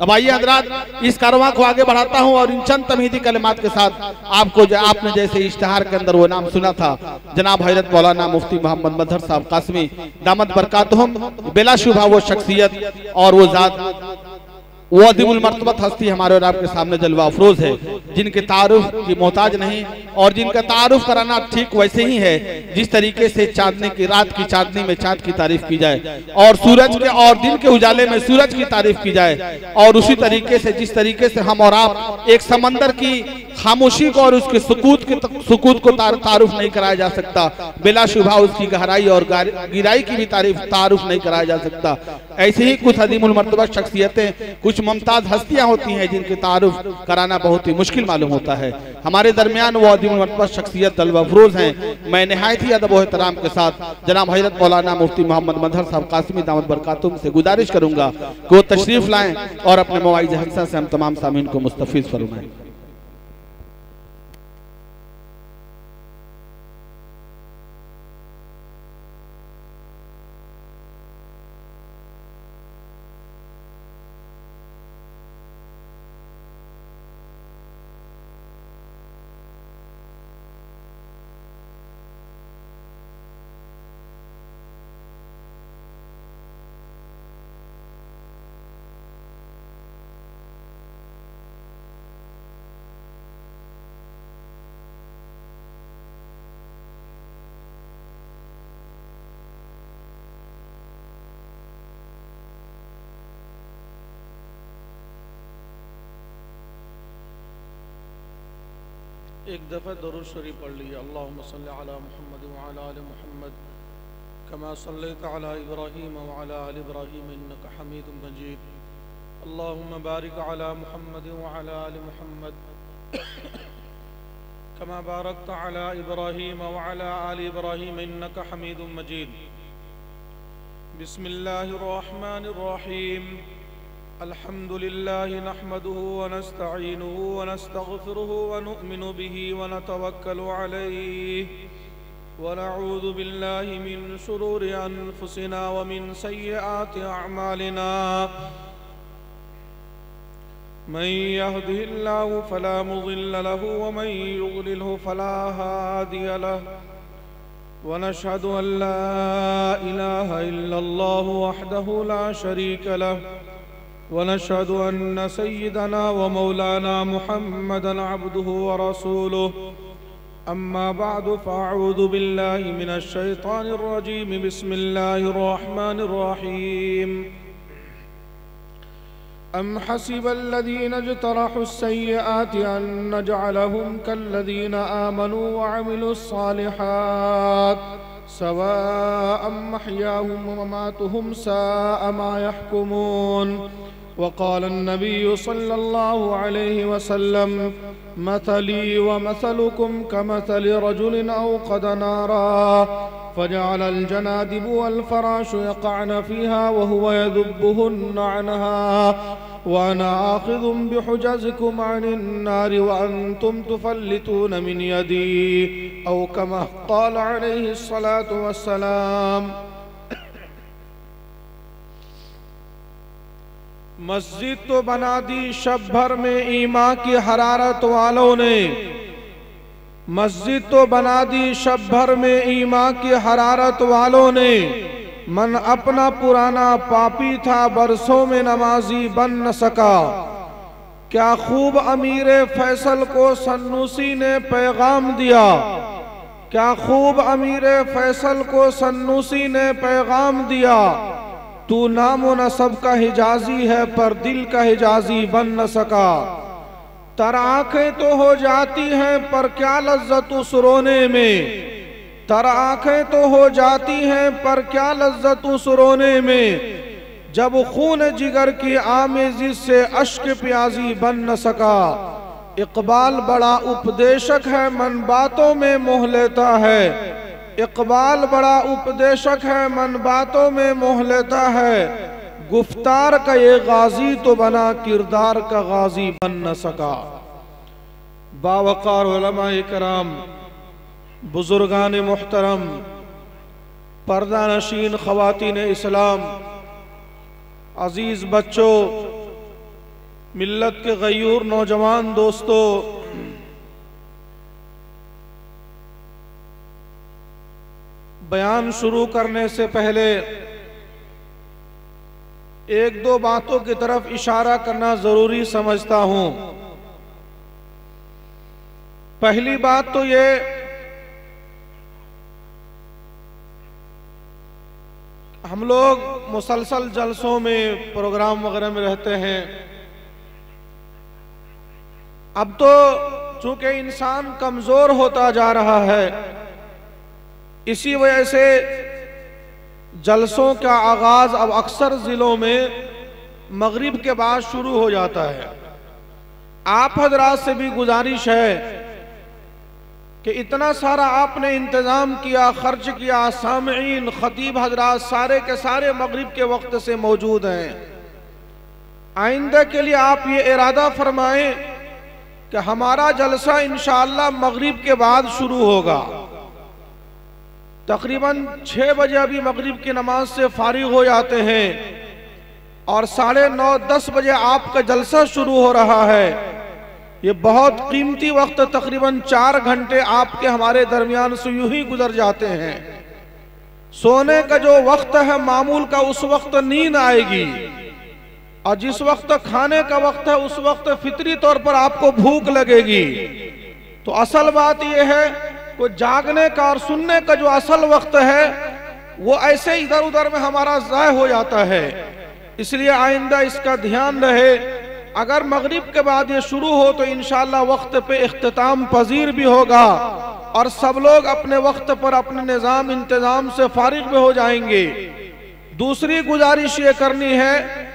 अब आइए हजरात इस कारवां को आगे बढ़ाता हूं और इन चंद तमहीदी कलिमात के साथ आपने जैसे इश्तिहार के अंदर वो नाम सुना था जनाब हजरत मौलाना मुफ्ती मोहम्मद मजहर साहब कासमी दामत बरकातहुम, बिला शुबा वो शख्सियत और वो जात वो अदीमुल मर्तबत हस्ती हमारे और आपके सामने जलवा अफरोज है, जिनके तारुफ की मोहताज नहीं और जिनका तारुफ कराना ठीक वैसे ही है जिस तरीके से चांदनी की रात की चांदनी में चांद की तारीफ की जाए और सूरज के और दिन के उजाले में सूरज की तारीफ की जाए, और उसी तरीके से जिस तरीके से हम और आप एक समंदर की खामोशी को और उसके सुकूत को तारुफ नहीं कराया जा सकता, बिला शुबा उसकी गहराई और गिराई की भी तारुफ नहीं कराया जा सकता। ऐसे ही कुछ अदीमुल मर्तबा शख्सियतें, कुछ मुमताज हस्तियां होती हैं जिनके तारुफ कराना बहुत ही मुश्किल मालूम होता है। हमारे दरमियान वो अदीमुल मर्तबा शख्सियत जलवा अफरोज हैं। मैं निहायत ही अदब व एहतराम के साथ जनाब हजरत मौलाना मुफ्ती मोहम्मद मजहर साहब कासमी दामत बरकातुम से गुजारिश करूंगा कि वो तशरीफ लाएं और अपने मवाइज़ हंसा से हम तमाम सामीन को मुस्तफीज फरमाएं। एक दफ़ा दरूद शरीफ पढ़ लीजिए। अल्लाहुम्मा सल्ली अला मुहम्मद व अला आलि मुहम्मद कमा सल्लैता अला इब्राहीम व अला आलि इब्राहीम इन्नका हमीदुम मजीद। अल्लाहुम्मा बारिक अला मुहम्मद व अला आलि मुहम्मद कमा बारकता अला इब्राहीम व अला आलि इब्राहीम इन्नका हमीदुम मजीद। बिस्मिल्लाहिर रहमानिर रहीम। अल्हम्दुलिल्लाहि नहमदुहु व नस्तईनुहु व नस्तगफिरुहु व नु'मिनु बिही व नतवक्कलु अलैहि व नऊज़ु बिल्लाहि मिन शुरूरि अनफुसिना व मिन सय्यिआति अअमालिना। मन यहदिहिल्लाहु फला मुज़िल्ल लहु व मन युज़लिल्हु फला हादिय लहु व नशहदु अन ला इलाहा इल्लल्लाहु वहदहु ला शरीका लहु वनशहदु अन्न सय्यदना व मौलाना मुहम्मदन अब्दुहु व रसूलुहु। अम्मा बअदु फ़अऊज़ु बिल्लाहि मिनश शैतानिर रजीम। बिस्मिल्लाहिर रहमानिर रहीम। अम हसिबल्लज़ीना इज्तरहुस सय्यिआति अन नजअलहुम कल्लज़ीना आमनू व अमिलुस्सालिहात सवाअम महयाहुम व ममातुहुम साअ मा यहकुमून। वक़ाल अन्नबिय्यु सल्लल्लाहु अलैहि वसल्लम मथली व मथलुकुम कमथलि रजुलिन औक़द नारा फजअल अल-जनादिब वल-फ़राशु यक़अन फ़ीहा व हुव यदुब्बुहुन्न अन्हा व अना आख़िज़ुम बिहुजज़िकुम अनिन-नारि व अंतुम तुफ़ल्लितून मिन यदी औ कमा क़ाल अलैहि स्सलातु वस्सलाम। मस्जिद तो बना दी शब भर में ईमान की हरारत वालों ने, मस्जिद तो बना दी शब भर में ईमान की हरारत वालों ने। मन अपना पुराना पापी था बरसों में नमाजी बन न सका। क्या खूब अमीर फैसल को सन्नूसी ने पैगाम दिया, क्या खूब अमीर फैसल को सन्नूसी ने पैगाम दिया। तू नामो नसब का हिजाजी है पर दिल का हिजाजी बन न सका। तर आंखें तो हो जाती हैं पर क्या लज्जत उस रोने में, तर आंखें तो हो जाती हैं पर क्या लज्जत उस रोने में। जब खून जिगर की आमेज़ी से अश्क प्याजी बन न सका। इकबाल बड़ा उपदेशक है मन बातों में मोह लेता है, इकबाल बड़ा उपदेशक है मन बातों में मोह लेता है। गुफ्तार का ये गाजी तो बना किरदार का गाजी बन न सका। बावकार उलमाए कराम, बुजुर्गान मुहतरम, पर्दा नशीन ख़वातीन इस्लाम, अजीज बच्चों, मिल्लत के गयूर नौजवान दोस्तों, बयान शुरू करने से पहले एक दो बातों की तरफ इशारा करना जरूरी समझता हूं। पहली बात तो ये, हम लोग मुसलसल जलसों में, प्रोग्राम वगैरह में रहते हैं। अब तो चूंकि इंसान कमजोर होता जा रहा है, इसी वजह से जलसों का आगाज अब अक्सर जिलों में मगरिब के बाद शुरू हो जाता है। आप हजरात से भी गुजारिश है कि इतना सारा आपने इंतजाम किया, खर्च किया, सामईन, खतीब हजरात सारे के सारे मगरिब के वक्त से मौजूद हैं। आइंदा के लिए आप ये इरादा फरमाएं कि हमारा जलसा इंशाअल्लाह मगरिब के बाद शुरू होगा। तकरीबन 6 बजे अभी मगरिब की नमाज से फारिग हो जाते हैं और 9:30-10 बजे आपका जलसा शुरू हो रहा है। ये बहुत कीमती वक्त, तकरीबन 4 घंटे आपके हमारे दरमियान से यूं ही गुजर जाते हैं। सोने का जो वक्त है मामूल का, उस वक्त नींद आएगी, और जिस वक्त खाने का वक्त है उस वक्त फितरी तौर पर आपको भूख लगेगी। तो असल बात यह है कि जागने का और सुनने का जो असल वक्त है वो ऐसे इधर उधर में हमारा ज़ाय हो जाता है। इसलिए आइंदा इसका ध्यान रहे। अगर मगरिब के बाद ये शुरू हो तो इंशाअल्लाह वक्त पे इख्तिताम पजीर भी होगा और सब लोग अपने वक्त पर अपने निज़ाम इंतजाम से फारिग भी हो जाएंगे। दूसरी गुजारिश ये करनी है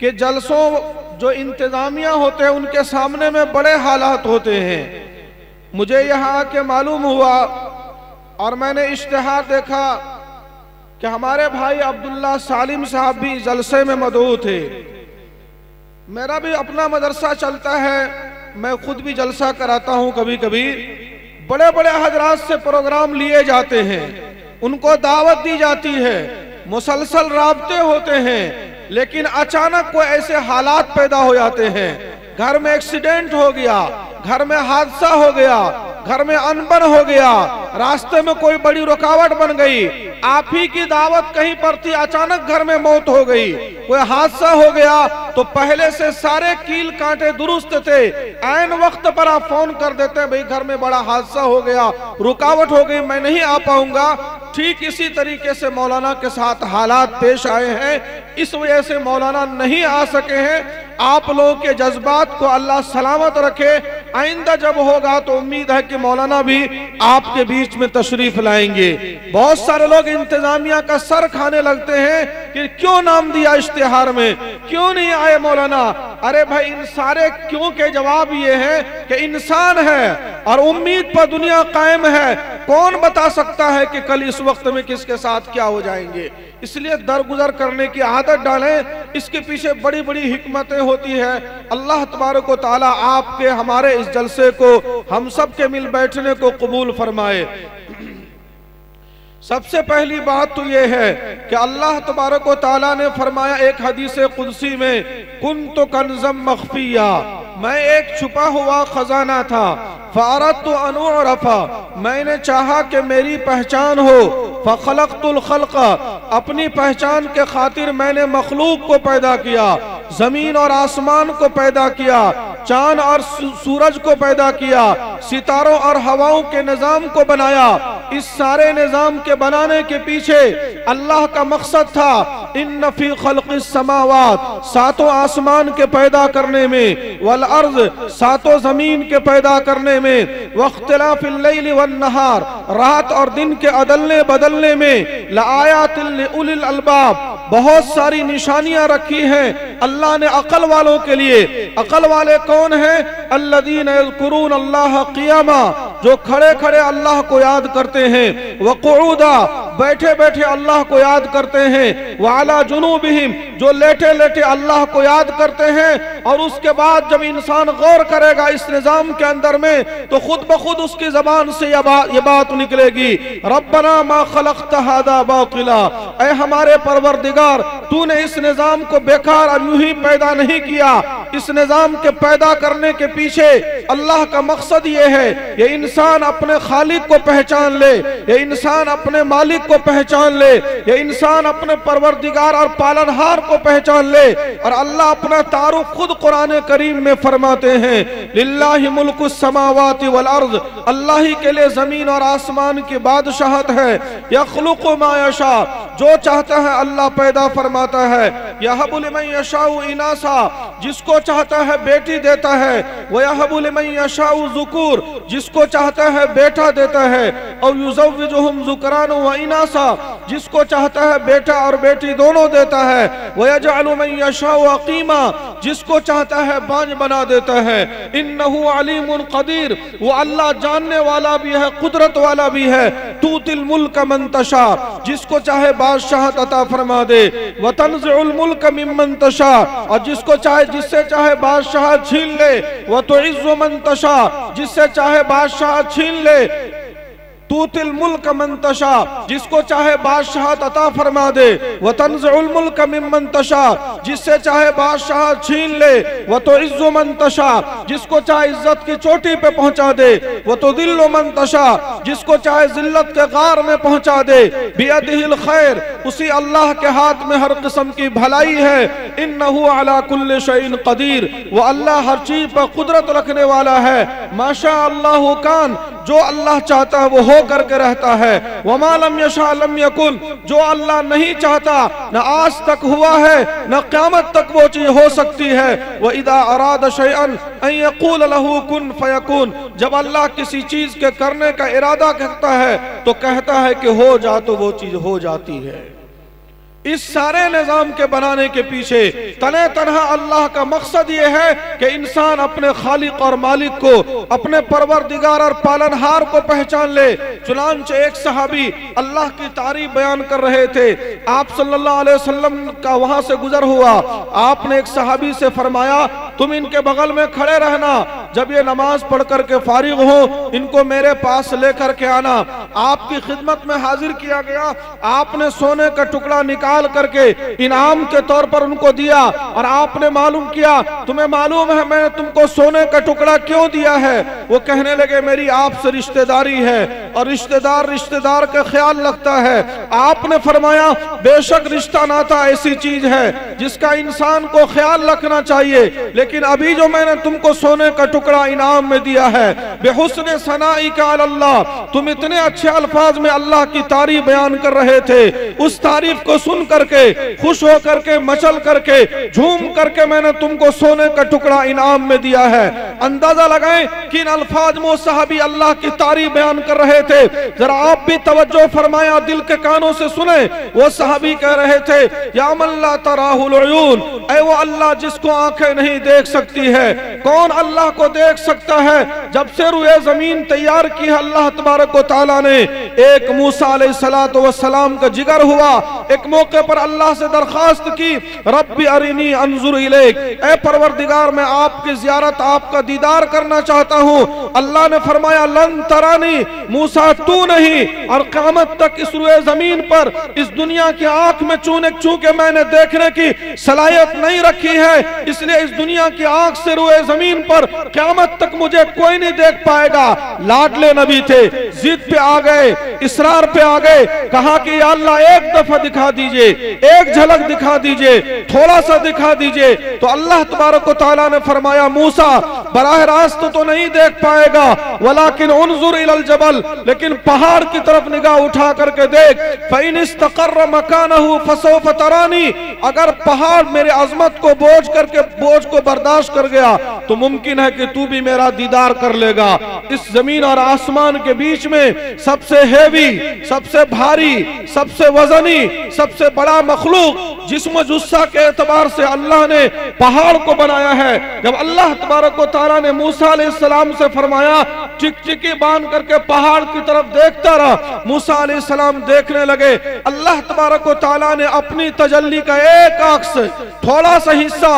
कि जलसों जो इंतजामिया होते हैं उनके सामने में बड़े हालात होते हैं। मुझे यहाँ आके मालूम हुआ और मैंने इश्तिहार देखा कि हमारे भाई अब्दुल्ला सालिम साहब भी जलसे में मदऊ थे। मेरा भी अपना मदरसा चलता है, मैं खुद भी जलसा कराता हूँ। कभी कभी बड़े बड़े हजरात से प्रोग्राम लिए जाते हैं, उनको दावत दी जाती है, मुसलसल राब्ते होते हैं, लेकिन अचानक कोई ऐसे हालात पैदा हो जाते हैं, घर में एक्सीडेंट हो गया, घर में हादसा हो गया, घर में अनबन हो गया, रास्ते में कोई बड़ी रुकावट बन गई, आप ही की दावत कहीं पर थी, अचानक घर में मौत हो गई, कोई हादसा हो गया, तो पहले से सारे कील कांटे दुरुस्त थे, ऐन वक्त पर आप फोन कर देते हैं भाई घर में बड़ा हादसा हो गया, रुकावट हो गई, मैं नहीं आ पाऊंगा। ठीक इसी तरीके से मौलाना के साथ हालात पेश आए हैं, इस वजह से मौलाना नहीं आ सके हैं। आप लोगों के जज्बात को अल्लाह सलामत रखे। आइंदा जब होगा तो उम्मीद है कि मौलाना भी आपके बीच में तशरीफ लाएंगे। बहुत सारे लोग इंतजामिया का सर खाने लगते हैं कि क्यों नाम दिया इश्तिहार में, क्यों नहीं आए मौलाना। अरे भाई, इन सारे क्यों के जवाब ये है कि इंसान है और उम्मीद पर दुनिया कायम है। कौन बता सकता है कि कल इस वक्त में किसके साथ क्या हो जाएंगे। इसलिए दरगुजर करने की आदत डालें, इसके पीछे बड़ी बड़ी हिकमतें होती है। अल्लाह तबारक व तआला आपके हमारे इस जलसे को, हम सब के मिल बैठने को कबूल फरमाए। सबसे पहली बात तो यह है कि अल्लाह तबारक व तआला ने फरमाया एक हदीस कुदसी में, कुन्तु कंज़म मख्फिया, मैं एक छुपा हुआ खजाना था, फ़अरदतु अन उअरफ़ा, मैंने चाहा कि मेरी पहचान हो, फ़ख़लक़तुल ख़ल्क़, अपनी पहचान के खातिर मैंने मखलूक को पैदा किया, जमीन और आसमान को पैदा किया, चांद और सूरज को पैदा किया, सितारों और हवाओं के निजाम को बनाया। इस सारे निजाम के बनाने के पीछे अल्लाह का मकसद था, इन्न फी खल्क़िस समावात, सातों आसमान के पैदा करने में, वल अर्ज़, सातों जमीन के पैदा करने में, वख्तिलाफिल लैल वन नहार, रात और दिन के अदलने बदलने में, लआयातिल लिउलिल अलबाब, बहुत सारी निशानियां रखी हैं अल्लाह ने अकल वालों के लिए। अकल वाले कौन हैं? अल्लज़ीना यज़कुरून अल्लाह क़ियामा, जो खड़े खड़े अल्लाह को याद करते हैं, व क़ुऊदा, बैठे बैठे अल्लाह को याद करते हैं, व अला जुनूबिहिम, जो लेटे लेटे अल्लाह को याद करते हैं। और उसके बाद जब इंसान गौर करेगा इस निजाम के अंदर में, तो खुद ब खुद उसकी जबान से ये बात निकलेगी, रब्बना मा खलक़्ता हादा बातिला, ऐ हमारे परवरदिगार, तूने इस निजाम को बेकार और यूं ही पैदा नहीं किया। इस निजाम के पैदा करने के पीछे अल्लाह का मकसद ये है, ये इंसान अपने खालिक को पहचान ले, ये इंसान अपने मालिक को पहचान ले, ये इंसान अपने परवरदिगार और पालनहार को पहचान ले। और अल्लाह अपना तारुफ खुद कुरान करीम में फरमाते हैं, लिल्लाहि मुल्कुस समावाति वल अर्ज़, अल्लाह ही के लिए जमीन और आसमान की बादशाहत है। यख्लुक़ु मा यशा, जो चाहता है अल्लाह पैदा फरमाता है। यहबु लिमन यशाउ इनासा, जिसको चाहता है बेटी देता है। व यहबु लिमन यशाउ ज़ुकूर, जिसको चाहता है बेटा देता है। और युज़व्विजुहुम ज़ुकरान व इनासा, जिसको चाहता है बेटा और बेटी दोनों देता है। व यजअलु मन यशाउ अक़ीमा, जिसको चाहता है बांझ बना देता है। इन्नहु अलीमुन क़दीर, वो अल्लाह जानने वाला भी है, कुदरत वाला भी है। तूतिल मुल्क मन तशा, जिसको चाहे बादशाहत अता फरमा दे। व तंज़िउल मुल्क मिम्मन तशा, और जिसको चाहे जिससे चाहे बादशाहत छीन ले। व तुइज़्ज़ु मन तशा, जिससे चाहे बादशाहत छीन ले। तूतिल मुल्क मन तशा, जिसको चाहे बादशाहत अता फरमा दे। व तंज़िउल मुल्क मिम्मन तशा, जिससे चाहे बादशाहत छीन ले। व तुइज़्ज़ु मन तशा, जिसको चाहे इज्जत की चोटी पे पहुंचा दे। व तुदिल्लु मन तशा, जिसको चाहे जिल्लत के गार में पहुंचा दे। बियदिहिल खैर, उसी अल्लाह के हाथ में हर किस्म की भलाई है। इन्नहु अला कुल्लि शैइन क़दीर, वो अल्लाह हर चीज पर कुदरत रखने वाला है। माशा अल्लाहु कान, जो अल्लाह चाहता है वो हो करके रहता है। वमा लम यशा लम यकुन, जो अल्लाह नहीं चाहता न आज तक हुआ है न क़यामत तक वो चीज हो सकती है। व इदा अराद शैअन अन यक़ूल लहू कुन फयकुन, जब अल्लाह किसी चीज के करने का इरादा करता है तो कहता है कि हो जा, तो वो चीज हो जाती है। इस सारे निजाम के बनाने के पीछे तने तनहा अल्लाह का मकसद ये है कि इंसान अपने खालिक और मालिक को, अपने परवरदिगार और पालनहार को पहचान ले। चुनांचे एक सहाबी अल्लाह की तारीफ बयान कर रहे थे, आप सल्लल्लाहु अलैहि वसल्लम का वहां से गुजर हुआ। आपने एक सहाबी से फरमाया, तुम इनके बगल में खड़े रहना, जब ये नमाज पढ़ करके फारिग हो इनको मेरे पास लेकर के आना। आपकी खिदमत में हाजिर किया गया, आपने सोने का टुकड़ा निकाल करके इनाम के तौर पर उनको दिया। और आपने मालूम किया, तुम्हें मालूम है मैंने तुमको सोने का टुकड़ा क्यों दिया है? वो कहने लगे, मेरी आपसे रिश्तेदारी है और रिश्तेदार रिश्तेदार का ख्याल रखता है। आपने फरमाया, बेशक रिश्ता नाता ऐसी चीज है जिसका इंसान को ख्याल रखना चाहिए, लेकिन अभी जो मैंने तुमको सोने का टुकड़ा इनाम में दिया है, बेहुस्न सनाई का अल्लाह, तुम इतने अच्छे अल्फाज में अल्लाह की तारीफ बयान कर रहे थे, उस तारीफ को सुन करके, खुश हो करके, मचल करके, झूम करके मैंने तुमको सोने का टुकड़ा इनाम में दिया है। अंदाजा लगाएं कि इन अल्फाज में सहाबी अल्लाह की तारीफ बयान कर रहे थे। जरा आप भी तवज्जो फरमाया, दिल के कानों से सुने। वो सहाबी कह रहे थे, या मन ला तराहुल उयून, ऐ वो अल्लाह जिसको आंखें नहीं देख सकती है। कौन अल्लाह को देख सकता है? जब से रुए जमीन तैयार की है अल्लाह तबारक व तआला ने, एक मूसा अलैहिस्सलातु वस्सलाम का जिगर हुआ, एक मौके पर अल्लाह से दरखास्त की, रब्बी अरिनी अंजुर इलैक, ऐ परवरदिगार मैं आपकी ज़ियारत, आपका दीदार करना चाहता हूँ। अल्लाह ने फरमाया, लन तरानी, मूसा तू नहीं, और क़यामत तक इस रुए जमीन पर, इस दुनिया की आंख में चूंकि मैंने देखने की सलाहियत नहीं रखी है, इसलिए इस दुनिया की आंख से रुए जमीन पर क़यामत तक मुझे कोई नहीं देख पाएगा। लाडले नबी थे, जिद पे आ गए, इसरार पे आ गए, कहा कि या अल्लाह एक दफा दिखा दीजिए, एक झलक दिखा दीजिए, थोड़ा सा दिखा दीजिए। तो अल्लाह तबारक व तआला ने फरमाया, मूसा बराह रास्त तो नहीं देख पाएगा, वलाकिन उन्जुर इलल जबल, लेकिन पहाड़ की तरफ निगाह उठा करके देख, फइन इस्तक़र्र मकानहु फसौफ तरानी, अगर पहाड़ मेरे अजमत को बोझ को बर्दाश्त कर गया तो मुमकिन है कि तू भी मेरा दीदार कर लेगा। इस जमीन और आसमान के बीच में सबसे हेवी, सबसे भारी, सबसे वजनी, सबसे बड़ा मखलूक जिस्म जुस्सा के एतबार से अल्लाह ने पहाड़ को बनाया है। जब अल्लाह तबारक व तआला ने मूसा अलैहिस्सलाम से फरमाया टिकटिकी बांध करके पहाड़ की तरफ देखता रहा, मूसा अलैहिस्सलाम देखने लगे। अल्लाह तबारक व तआला ने अपनी तजल्ली का एक अक्स, थोड़ा सा हिस्सा,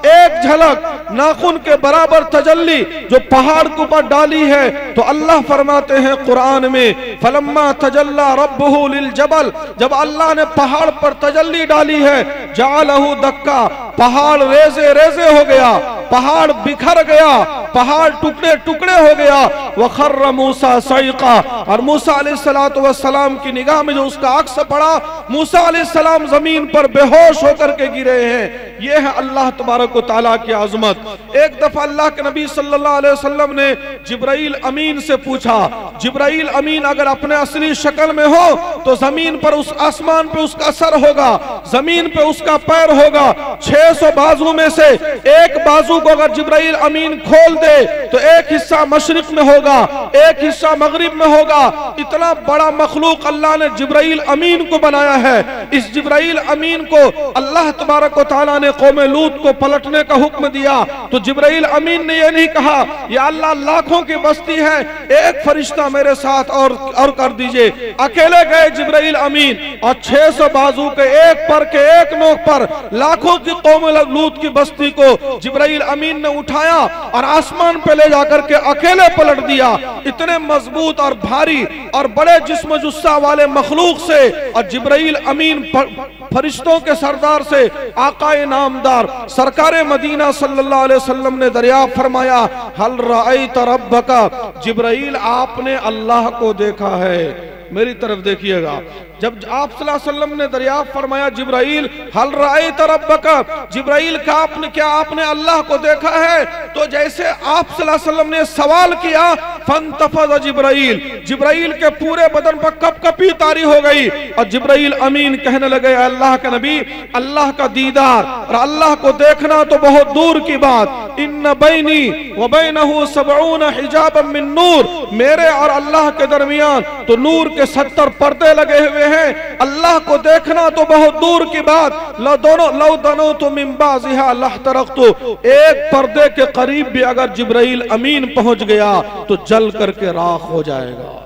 एक झलक, नाखून के बराबर तजल्ली जो पहाड़ के ऊपर डाली है। तो अल्लाह फरमाते हैं कुरान में, फलम्मा तजल्ला रब्बुहु लिल जबल, जब अल्लाह ने पहाड़ पर तजल्ली डाली है, जालहु दक्का, पहाड़ रेजे रेजे हो गया, पहाड़ बिखर गया, पहाड़ टुकड़े टुकड़े हो गया। वखर्र मूसा सईका, और मूसा अलैहिस्सलातु वस्सलाम की निगाह में जो उसका अक्स पड़ा, मूसा अलैहिस्सलाम जमीन पर बेहोश होकर के गिरे हैं। यह है अल्लाह तबारक व तआला की आज़मत। एक दफा अल्लाह के नबी सल्लल्लाहु अलैहि वसल्लम ने जिब्राइल अमीन से पूछा, जिब्राइल अमीन अगर अपने असली शक्ल में हो तो जमीन पर, उस आसमान पे उसका सर होगा, जमीन पे उसका पैर होगा। 600 बाजू में से एक बाजू को अगर जिब्राइल अमीन खोल दे तो एक हिस्सा मशरिक में होगा, एक हिस्सा मगरिब में होगा। इतना बड़ा मखलूक अल्लाह ने जिब्राइल अमीन को बनाया है। इस जिब्राइल अमीन को अल्लाह तबारक व तआला ने कौम लूत को पलटने का हुक्म दिया तो जिब्राइल अमीन ने यह नहीं कहा या अल्लाह लाखों की बस्ती है, एक फरिश्ता मेरे साथ और कर दीजिए। अकेले गए जिब्राइल अमीन और 600 बाजू के एक पर के एक नोक पर लाखों की कौम लूत की बस्ती को जिब्राइल अमीन ने उठाया और आसमान पे ले जाकर के अकेले पलट दिया। इतने मजबूत और भारी और बड़े जिस्म जुस्सा वाले मखलूक से और जिब्राइल अमीन फरिश्तों के सरदार से आकाए नामदार सरकारे मदीना सल्लल्लाहु अलैहि वसल्लम ने दरियाफ्त फरमाया, हल रअयत रब्बका, जिब्राइल आपने अल्लाह को देखा है? मेरी तरफ देखिएगा। जब आप सल्लल्लाहु अलैहि वसल्लम ने दरियाफ्त फरमाया जिब्राइल हल रअयत रब्बका, जिब्राइल का आपने क्या आपने अल्लाह को देखा है? तो जैसे आप सल्लल्लाहु अलैहि वसल्लम ने सवाल किया, फंतफज़ जिब्राइल, जिब्राइल के पूरे बदन पर कपकपी तारी हो गई और जिब्राइल अमीन कहने लगे, अल्लाह के नबी, अल्लाह का दीदार और अल्लाह को देखना तो बहुत दूर की बात, इन्न बैनी व बैनहु 70 हिजाबन मिन नूर, मेरे और अल्लाह के दरमियान तो नूर के 70 पर्दे लगे हुए हैं। अल्लाह को देखना तो बहुत दूर की बात, लौ दोनों तो मिन बाज़िहा लहतरक़तु, एक पर्दे के करीब भी अगर जिब्राइल अमीन पहुंच गया तो जल करके राख हो जाएगा।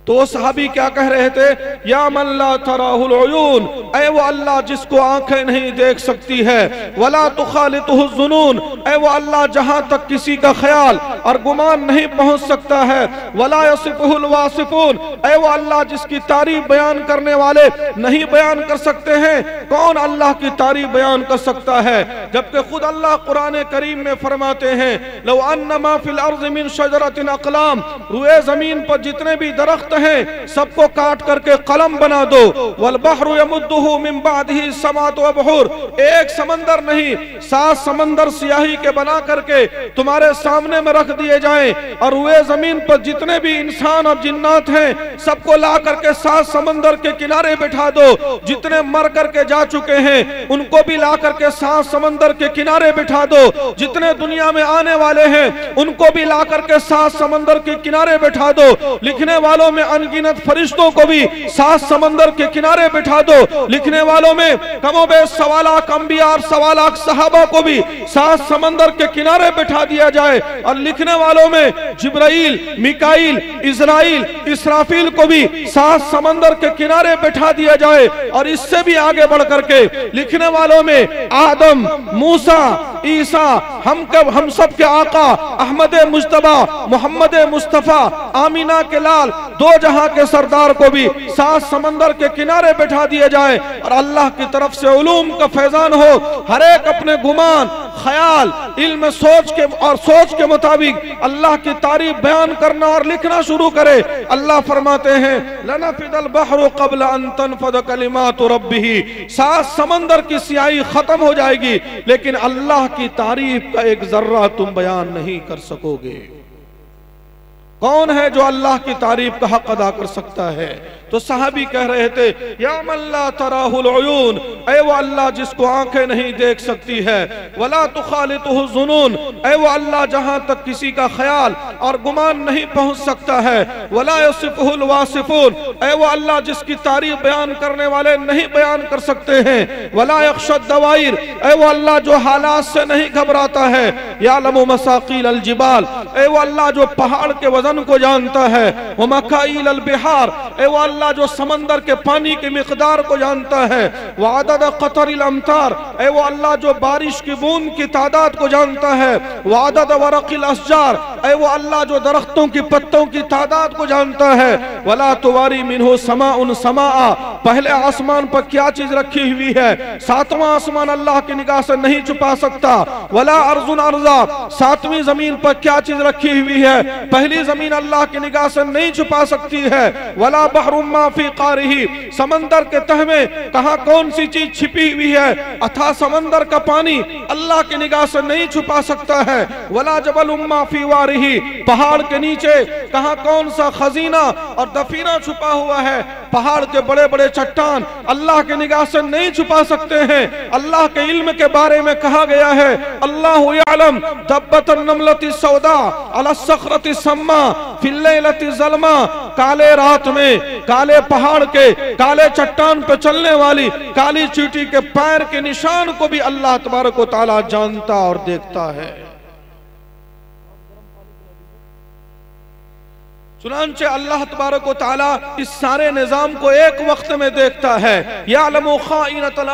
तो सहाबी क्या कह रहे थे, या मन ला तराहुल उयून, ऐ वो अल्लाह जिसको आंखें नहीं देख सकती है, वला तुखालितुहु जुनून, ऐ वो अल्लाह जहां तक किसी का ख्याल और गुमान नहीं पहुंच सकता है, वला यसिफुहुल वासिफून, ऐ वो अल्लाह जिसकी तारीफ बयान करने वाले नहीं बयान कर सकते हैं। कौन अल्लाह की तारीफ बयान कर सकता है? जबकि खुद अल्लाह कुरान करीम में फरमाते हैं, लौ अन्नमा फिल अर्ज़ मिन शजरतिन अक़लाम, रुए जमीन पर जितने भी दरख्त हैं सबको काट करके कलम बना दो, वल बहरु यमुद्दुहु मिन बादिही समातु अबहुर, एक समंदर नहीं 7 समंदर स्याही के बना करके तुम्हारे सामने में रख दिए जाएं और रुए जमीन पर जितने भी इंसान और जिन्नात हैं सबको ला करके 7 समंदर के किनारे बिठा दो, जितने मर करके जा चुके हैं उनको भी ला करके 7 समंदर के किनारे बिठा दो, जितने दुनिया में आने वाले हैं उनको भी ला करके 7 समंदर के किनारे बिठा दो, लिखने वालों में अनगिनत फरिश्तों को भी 7 समंदर के किनारे बिठा दो, लिखने वालों में कमोबेश 1.25 लाख अंबिया और 1.25 लाख सहाबा को भी 7 समंदर के किनारे बिठा दिया जाए और लिखने वालों में जिब्राइल, मिकाइल, इज़राइल, इसराफील को भी 7 समंदर के किनारे बिठा दिया जाए और इससे भी आगे बढ़ करके लिखने वालों में आदम, मूसा, ईसा, हम सब के आका अहमद मुज्तबा, मोहम्मद मुस्तफा, आमीना के लाल, 2 जहां के सरदार को भी 7 समंदर के किनारे बैठा दिया जाए और अल्लाह की तरफ से उलूम का फैजान हो। हर एक अपने गुमान, ख्याल, इल्म, सोच के मुताबिक अल्लाह की तारीफ बयान करना और लिखना शुरू करे। अल्लाह फरमाते हैं, लनफिदल बहरु क़ब्ल अन तनफद कलिमातु रब्बिही, 7 समंदर की स्याही खत्म हो जाएगी लेकिन अल्लाह की तारीफ का एक जर्रा तुम बयान नहीं कर सकोगे। कौन है जो अल्लाह की तारीफ का हक अदा कर सकता है? तो सहाबी कह रहे थे, या मल्ला तराहुल उयून, ऐ वो अल्लाह जिसको आंखें नहीं देख सकती है, वला तुखालितुहु जुनून, ऐ वो अल्लाह जहां तक किसी का ख्याल और गुमान नहीं पहुंच सकता है, वला यसिफुहुल वासिफून, ऐ वो अल्लाह जिसकी तारीफ बयान करने वाले नहीं बयान कर सकते हैं, वला यख्शद दवाइर, ऐ वो अल्लाह जो हालात से नहीं घबराता है, यालमु मसाकील अल जिबाल, ऐ वो अल्लाह जो पहाड़ के वजन को जानता है, व मकाईल अल बिहार, ऐ वो अल्लाह जो समंदर के पानी की मिकदार को जानता है, व अदद क़तरिल अमतार, ऐ वो अल्लाह जो बारिश की बूंद की तादाद को जानता है, व अदद वरक़िल अशजार, ऐ वो अल्लाह जो दरख्तों की पत्तों की तादाद को जानता है, वला तुवारी मिन्हु समाउन समाआ, पहले आसमान पर क्या चीज रखी हुई है सातवां आसमान अल्लाह की निगाह से नहीं छुपा सकता, वला अर्जुन अर्जा, सातवीं जमीन पर क्या चीज रखी हुई है पहली जमीन अल्लाह की निगाह से नहीं छुपा सकती है, वला बहरुम मा फी क़ारिही, समंदर के तह में कहां कौन सी चीज छिपी हुई है अथा समंदर का पानी अल्लाह की निगाह से नहीं छुपा सकता है, वला जबलुम मा फी वारिही, पहाड़ के नीचे कहां कौन सा खजीना और दफीना छुपा हुआ है, पहाड़ के बड़े बड़े चट्टान अल्लाह की निगाह से नहीं छुपा सकते हैं। अल्लाह के इल्म के बारे में कहा गया है, अल्लाहु यअलम दब्बतन नमलति सौदा अला सखरति सम्मा फिल लैलति ज़ल्मा, काले रात में काले पहाड़ के काले चट्टान पर चलने वाली काली चींटी के पैर के निशान को भी अल्लाह तबारक व तआला जानता और देखता है। चुनांचे अल्लाह तबारक व तआला इस सारे निजाम को एक वक्त में देखता है। यालमु खाइनतल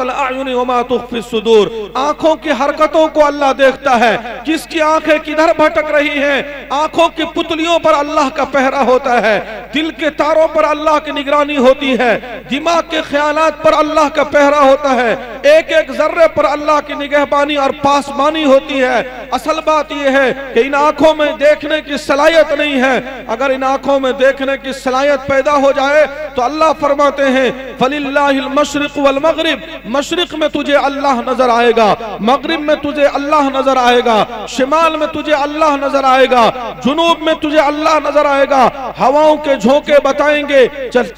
अयुन व मा तुख्फी सुदूर, आंखों की हरकतों को अल्लाह देखता है, किसकी आंखें किधर भटक रही हैं, आंखों की पुतलियों पर अल्लाह का पहरा होता है, दिल के तारों पर अल्लाह की निगरानी होती है, दिमाग के ख्यालात पर अल्लाह का पहरा होता है, एक एक जर्रे पर अल्लाह की निगहबानी और पासबानी होती है। असल बात यह है कि इन आंखों में देखने की सलाहियत नहीं है, अगर इन आंखों में देखने की सलाहियत पैदा हो जाए तो अल्लाह फरमाते हैं फलिल्लाहिल मशरिक वल मगरिब, मशरिक में तुझे अल्लाह नजर आएगा, मगरिब में तुझे अल्लाह नजर आएगा, शिमाल में तुझे अल्लाह नजर आएगा, जुनूब में तुझे अल्लाह नजर आएगा। हवाओं के झोंके बताएंगे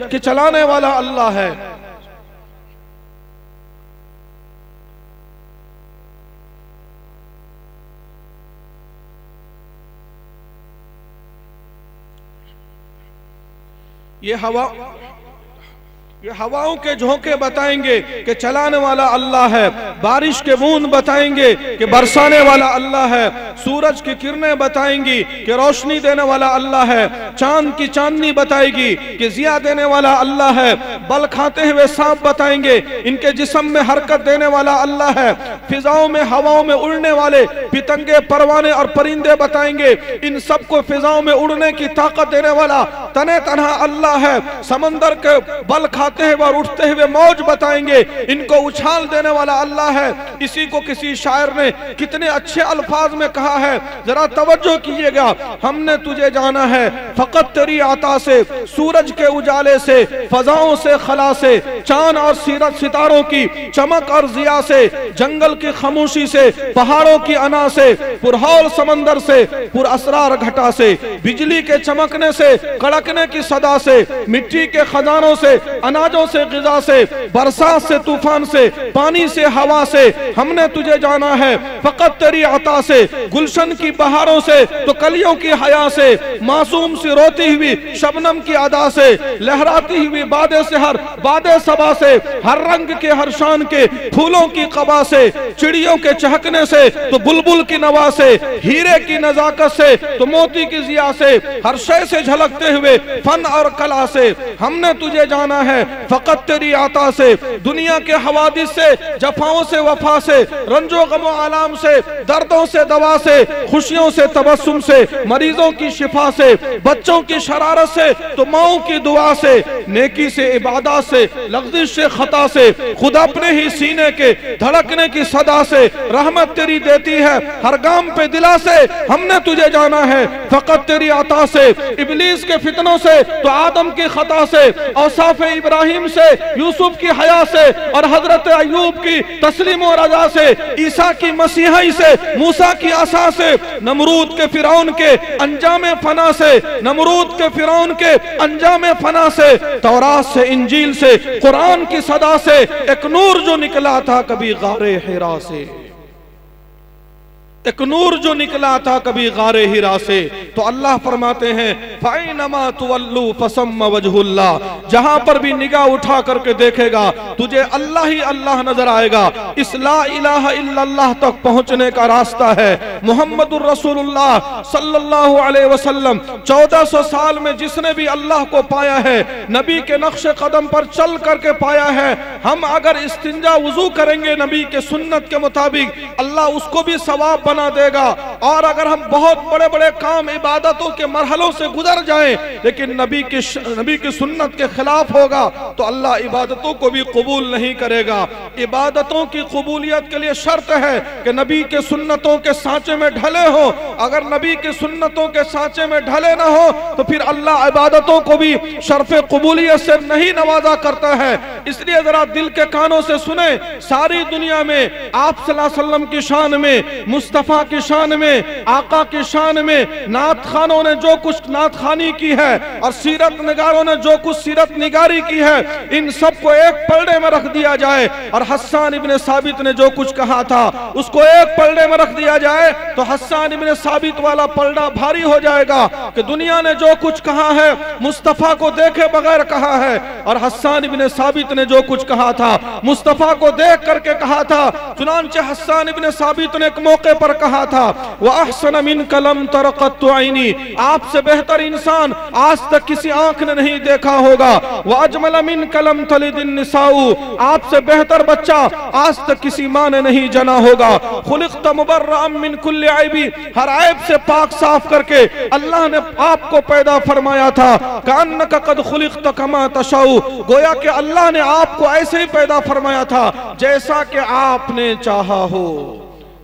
कि चलाने वाला अल्लाह है। ये हवाओं के झोंके बताएंगे कि चलाने वाला अल्लाह है, बारिश के बूंद बताएंगे कि बरसाने वाला अल्लाह है, सूरज की किरणें बताएंगी कि रोशनी देने वाला अल्लाह है, चांद की चांदनी बताएगी कि जिया देने वाला अल्लाह है, बल खाते हुए सांप बताएंगे इनके जिस्म में हरकत देने वाला अल्लाह है, फिजाओं में हवाओं में उड़ने वाले पितंगे परवाने और परिंदे बताएंगे इन सबको फिजाओं में उड़ने की ताकत देने वाला तने तनहा अल्लाह है, समंदर के बल खाते हुए और उठते हुए मौज बताएंगे इनको उछाल देने वाला अल्लाह है। इसी को किसी शायर ने कितने अच्छे अल्फाज में कहा है, जरा तवज्जो कीजिएगा, हमने तुझे जाना है फकत तेरी आता से, सूरज के उजाले से, फजाओं से खला से, चांद और सितारों की चमक और जिया से, जंगल की खामोशी से, पहाड़ों की अना से, पुरहौल समंदर से, पुरअसरार घटा से, बिजली के चमकने से, कड़कने की सदा से, मिट्टी के खजानों से, अनाजों से, गिजा से, बरसात से, तूफान से, पानी से, हवा से, हमने तुझे जाना है फकत तेरी अता से, गुलशन की बहारों से तो कलियों की हया से, मासूम सी रोती हुई शबनम की अदा से, लहराती हुई बादे से हर बादे सबा से, हर रंग के हर शान के फूलों की कबा से, चिड़ियों के चहकने से तो बुलबुल की नवा से, हीरे की नजाकत से तो मोती की जिया से, हर शय से झलकते हुए फन और कला से, हमने तुझे जाना है फकत तेरी आता से, दुनिया के हवादिस से, जफाओं से, वफा से, रंजो गमो आलाम से, दर्दों से, दवा से, खुशियों से, तबस्सुम से, मरीजों की शिफा से, बच्चों की शरारत से तो माओं की दुआ से, नेकी से, इबादत से, लग़्ज़िश से, खता से, खुद अपने ही सीने के धड़कने की सदा से रहमत तेरी देती है हर गाम पे दिला से, हमने तुझे जाना है फकत तेरी आता से, इब्लीस के फितनों से तो आदम की खता से, औसाफ इब्राहिम से, यूसुफ की हया से और हजरत अय्यूब की तस्लीम और रजा से, ईसा की मसीहाई से, मूसा की आसा से, नमरूद के फिरौन के अंजाम फना से, नमरूद के फिरौन के अंजाम फना से, तौरात से, इंजील से, कुरान की सदा से, एक नूर जो निकला था कभी गारे हिरा से, एक नूर जो निकला था कभी गारे हिरा से। तो अल्लाह फरमाते हैं फ़ैनमा तुवल्लू फसम्मा वजहुल्लाह, जहां पर भी निगाह उठा करके देखेगा तुझे अल्लाह ही अल्लाह नजर आएगा। इस ला इलाहा इल्लल्लाह तक पहुंचने का रास्ता है मुहम्मदुर रसूलुल्लाह सल्लल्लाहु अलैहि वसल्लम। 1400 साल में जिसने भी अल्लाह को पाया है, नबी के नक्शे कदम पर चल करके पाया है। हम अगर इस्तिंजा वुजू करेंगे नबी के सुन्नत के मुताबिक, अल्लाह उसको भी सवाब बना देगा। और अगर हम बहुत बड़े बड़े काम इबादतों के मरहलों से गुजर जाएं, लेकिन नबी की सुन्नत के खिलाफ होगा, तो अल्लाह इबादतों को भी कबूल नहीं करेगा। इबादतों की कबूलियत के लिए शर्त है कि नबी के सुन्नतों के सांचे में ढले हो। अगर नबी के सुन्नतों के सांचे में ढले ना हो तो फिर अल्लाह इबादतों को भी शर्फ़े कबूलियत से नहीं नवाजा करता है। इसलिए जरा दिल के कानों से सुने, सारी दुनिया में आप सल्लल्लाहु अलैहि वसल्लम की शान में, मुस्तफ़ा की शान में, आका की शान में नात खानों ने जो कुछ नात खानी की है और सीरत निगारों ने जो कुछ सीरत निगारी की है, इन सबको एक पलड़े में रख दिया जाए और हस्सान इब्ने साबित ने जो कुछ कहा था उसको एक पलड़े में रख दिया जाए, तो हस्सान इब्ने साबित वाला पलड़ा भारी हो जाएगा कि दुनिया ने जो कुछ कहा है मुस्तफ़ा को देखे बगैर कहा है, और हस्सान इब्ने साबित ने जो कुछ कहा था मुस्तफ़ा को देख करके कहा था। चुनांचे हस्सान इब्ने साबित ने एक मौके पर कहा था, वह अहसन मिन कलम तरक़त्तु ऐनी, आपसे बेहतर इंसान आज तक किसी आंख ने नहीं देखा होगा। वह अजमल मिन कलम तलिदिन निसाउ, आपसे बेहतर बच्चा आज तक किसी माँ ने नहीं जना होगा। खुलिक़्त मुबर्रअम मिन कुल्लि ऐबी, हर ऐब से पाक साफ करके अल्लाह ने आपको पैदा फरमाया था। कान्नका क़द खुलिक़्त कमा तशाउ, गोया कि अल्लाह ने आपको ऐसे ही पैदा फरमाया था जैसा कि आपने चाहा हो।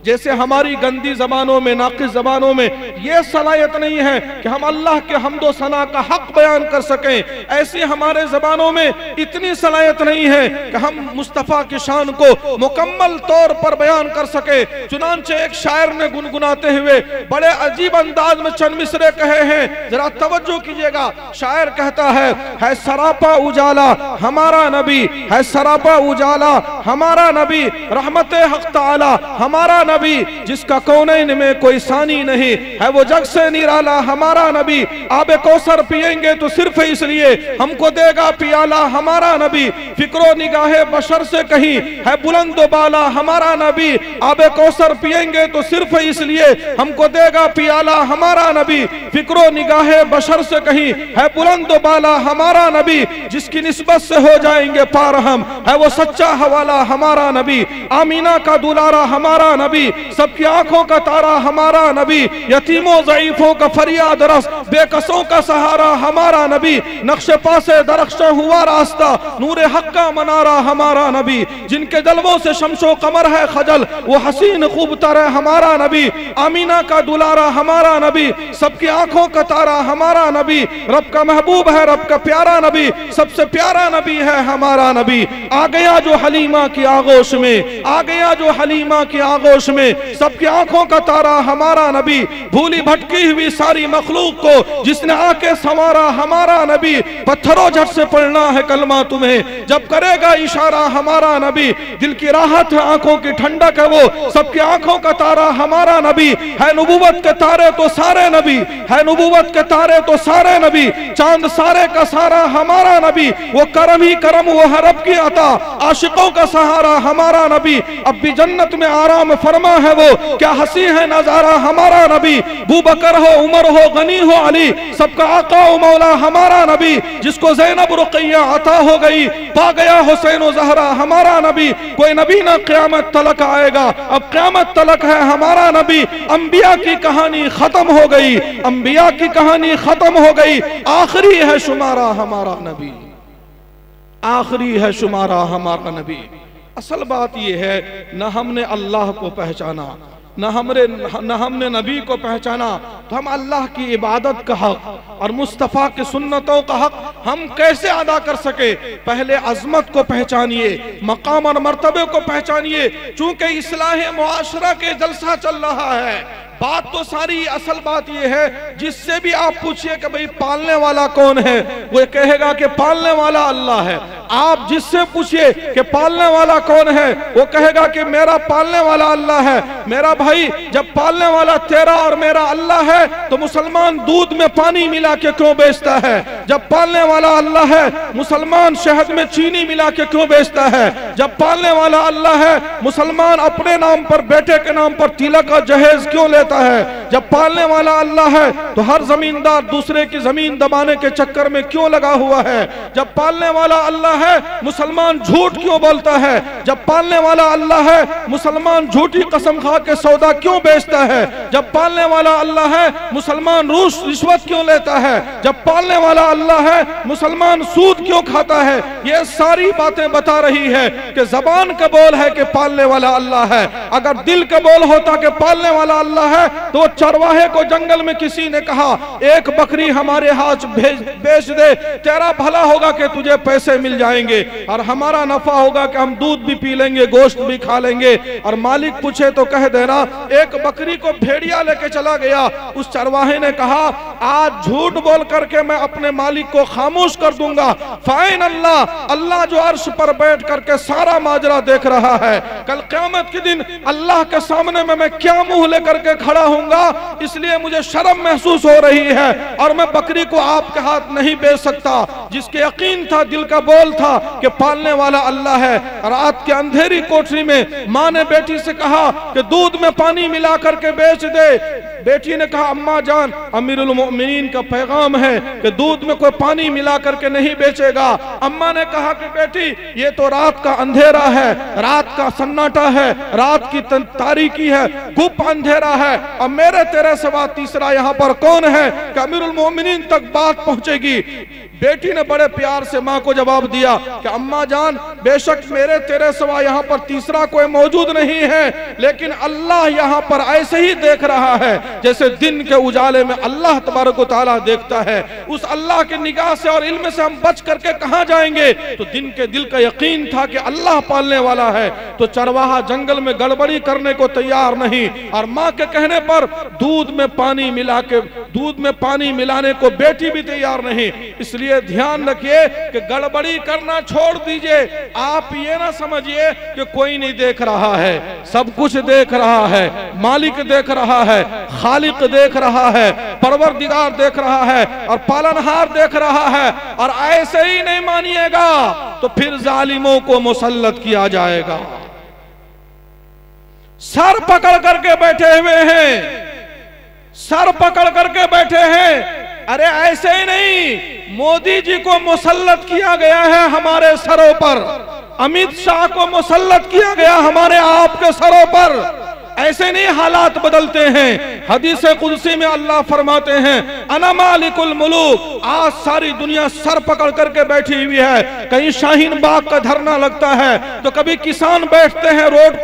जैसे हमारी गंदी जबानों में, नाक़िस जबानों में ये सलाहियत नहीं है कि हम अल्लाह के हम्दो सना का हक बयान कर सकें, ऐसी हमारे जबानों में इतनी सलाहियत नहीं है कि हम मुस्तफ़ा की शान को मुकम्मल तौर पर बयान कर सके। चुनांचे एक शायर ने गुनगुनाते हुए बड़े अजीब अंदाज में चंद मिसरे कहे हैं, जरा तवज्जो कीजिएगा। शायर कहता है सरापा उजाला हमारा नबी, है सरापा उजाला हमारा नबी, रहमते हक ताला हमारा नबी, जिसका कौनैन में कोई सानी नहीं, है वो जग से निराला हमारा नबी। आबे कौसर पिएंगे तो सिर्फ इसलिए हमको देगा पियाला हमारा नबी, फिक्रो निगाहे बशर से कहीं है बुलंद बाला हमारा नबी। आबे कौसर पिएंगे तो सिर्फ इसलिए हमको देगा पियाला हमारा नबी, फिक्रो निगाहे बशर से कहीं है बुलंद बाला हमारा नबी, जिसकी निस्बत से हो जाएंगे पार हम, है वो सच्चा हवाला हमारा नबी। आमीना का दुलारा हमारा नबी, सबकी आंखों का तारा हमारा नबी, यतीमों ज़ईफों का फरियाद रस, बेकसों का सहारा हमारा नबी, नक्शे पासे दरख्शा हुआ रास्ता, नूरे हक का मनारा हमारा नबी, जिनके जलवों से शमशो कमर है खजल, वो हसीन खूब तरह हमारा नबी। आमीना का दुलारा हमारा नबी, सबकी आंखों का तारा हमारा नबी, रब का महबूब है, रब का प्यारा नबी, सबसे प्यारा नबी है हमारा नबी। आ गया जो हलीमा की आगोश में, आ गया जो हलीमा की आगोश में, सबकी आंखों का तारा हमारा नबी, भूली भटकी हुई सारी मखलूक को जिसने आके संवारा हमारा नबी। पत्थरों झट से पढ़ना है कलमा तुम्हें जब करेगा इशारा हमारा नबी, दिल की राहत है आंखों की ठंडक है वो, सबकी आंखों का तारा हमारा नबी। है नबूवत के तारे तो सारे नबी, है नबूवत के तारे तो सारे नबी, चांद सारे का सारा हमारा नबी, वो करम ही करम वो है रब की अता, आशिकों का सहारा हमारा नबी। अब भी जन्नत में आराम फरमा है वो, क्या हंसी है नजारा हमारा नबी। बू बकर हो, उमर हो, गनी हो, अली, सबका आका व मौला हमारा नबी, जिसको ज़ैनब रुक़ैया अता हो गई, पा गया हुसैन व ज़हरा हमारा नबी। कोई नबी ना क़यामत तलक आएगा, अब क़यामत तलक है हमारा नबी। अंबिया की कहानी खत्म हो गई, अंबिया की कहानी खत्म हो गई, आखिरी है शुमारा हमारा नबी, आखिरी है शुमारा हमारा नबी। असल बात यह है, न हमने अल्लाह को पहचाना, न हमने नबी को पहचाना, तो हम अल्लाह की इबादत का हक और मुस्तफ़ा की सुन्नतों का हक हम कैसे अदा कर सके? पहले अजमत को पहचानिए, मकाम और मर्तबे को पहचानिए। चूंकि इस्लाह मुआशरा के जलसा चल रहा है, बात तो सारी असल बात यह है, जिससे भी आप पूछिए कि भाई पालने वाला कौन है, वो कहेगा कि पालने वाला अल्लाह है। आप जिससे पूछिए कि पालने वाला कौन है, वो कहेगा कि मेरा पालने वाला अल्लाह है। मेरा भाई, जब पालने वाला तेरा और मेरा अल्लाह है, तो मुसलमान दूध में पानी मिला के क्यों बेचता है? जब पालने वाला अल्लाह है, मुसलमान शहद में चीनी मिला के क्यों बेचता है? जब पालने वाला अल्लाह है, मुसलमान अपने नाम पर, बेटे के नाम पर तिलक का जहेज क्यों लेता है? जब पालने वाला अल्लाह है, तो हर जमींदार दूसरे की जमीन दबाने के चक्कर में क्यों लगा हुआ है? जब पालने वाला अल्लाह है, मुसलमान झूठ क्यों बोलता है? जब पालने वाला अल्लाह है, मुसलमान झूठी कसम खा के सौदा क्यों बेचता है? जब पालने वाला अल्लाह है, मुसलमान रिश्वत क्यों लेता है? जब पालने वाला अल्लाह है, मुसलमान सूद क्यों खाता है? ये सारी बातें बता रही है कि जबान का बोल है कि पालने वाला अल्लाह है। अगर दिल का बोल होता कि पालने वाला अल्लाह है, तो चरवाहे को जंगल में किसी ने कहा, एक बकरी हमारे हाथ बेच दे, तेरा भला होगा कि तुझे पैसे मिल जाएंगे और हमारा नफा होगा कि हम दूध भी पी लेंगे, गोश्त भी खा लेंगे। और मालिक पूछे तो कह देना, एक बकरी को भेड़िया लेके चला गया। उस चरवाहे ने कहा, आज झूठ बोल करके मैं अपने मालिक को खामोश कर दूंगा। फाइन अल्लाह, अल्लाह जो अर्श पर बैठ करके सारा माजरा देख रहा है। कल क़यामत के दिन अल्लाह के सामने में मैं क्या मुंह लेकर के खड़ा होऊंगा, इसलिए मुझे शर्म महसूस हो रही है। और मैं बकरी को आपके हाथ नहीं बेच सकता। जिसके यकीन था, दिल का बोल था कि पालने वाला अल्लाह है। रात के अंधेरी कोठरी में माँ ने बेटी से कहा कि दूध में पानी मिला करके बेच दे। बेटी ने कहा, अम्मा जान, अमीरुल मोमिनीन का पैगाम है कि दूध में कोई पानी मिला करके नहीं बेचेगा। अम्मा ने कहा कि बेटी, ये तो रात का अंधेरा है, रात का सन्नाटा है, रात की तारीकी है, गुप्त अंधेरा है, और मेरे तेरे सिवा तीसरा यहाँ पर कौन है कि अमीरुल मोमिनीन तक बात पहुंचेगी? बेटी ने बड़े प्यार से माँ को जवाब दिया कि अम्मा जान, बेशक मेरे तेरे सिवा यहाँ पर तीसरा कोई मौजूद नहीं है, लेकिन अल्लाह यहाँ पर ऐसे ही देख रहा है जैसे दिन के उजाले में अल्लाह तबारक व तआला देखता है। उस अल्लाह की निगाह से और इल्म से हम बच करके कहाँ जाएंगे? तो दिन के दिल का यकीन था कि अल्लाह पालने वाला है। तो चरवाहा जंगल में गड़बड़ी करने को तैयार नहीं, और माँ के कहने पर दूध में पानी मिलाने को बेटी भी तैयार नहीं। इसलिए ध्यान रखिए कि गड़बड़ी करना छोड़ दीजिए। आप ये ना समझिए कि कोई नहीं देख रहा है, सब कुछ देख रहा है। मालिक देख रहा है, खालिक देख रहा है, परवरदिगार देख रहा है, और पालनहार देख रहा है। और ऐसे ही नहीं मानिएगा तो फिर जालिमों को मुसल्लत किया जाएगा। सर पकड़ करके बैठे हुए हैं, सर पकड़ करके बैठे हैं। अरे ऐसे ही नहीं, मोदी जी को मुसल्लत किया गया है हमारे सरों पर, अमित शाह को मुसल्लत किया गया हमारे आपके सरों पर। ऐसे नहीं हालात बदलते हैं। हदीस कुदसी में अल्लाह फरमाते हैं, अना मालिकुल मुलूक। आज सारी दुनिया सर पकड़ करके बैठी हुई है। कहीं शाहीन बाग का धरना लगता है तो कभी किसान बैठते हैं रोड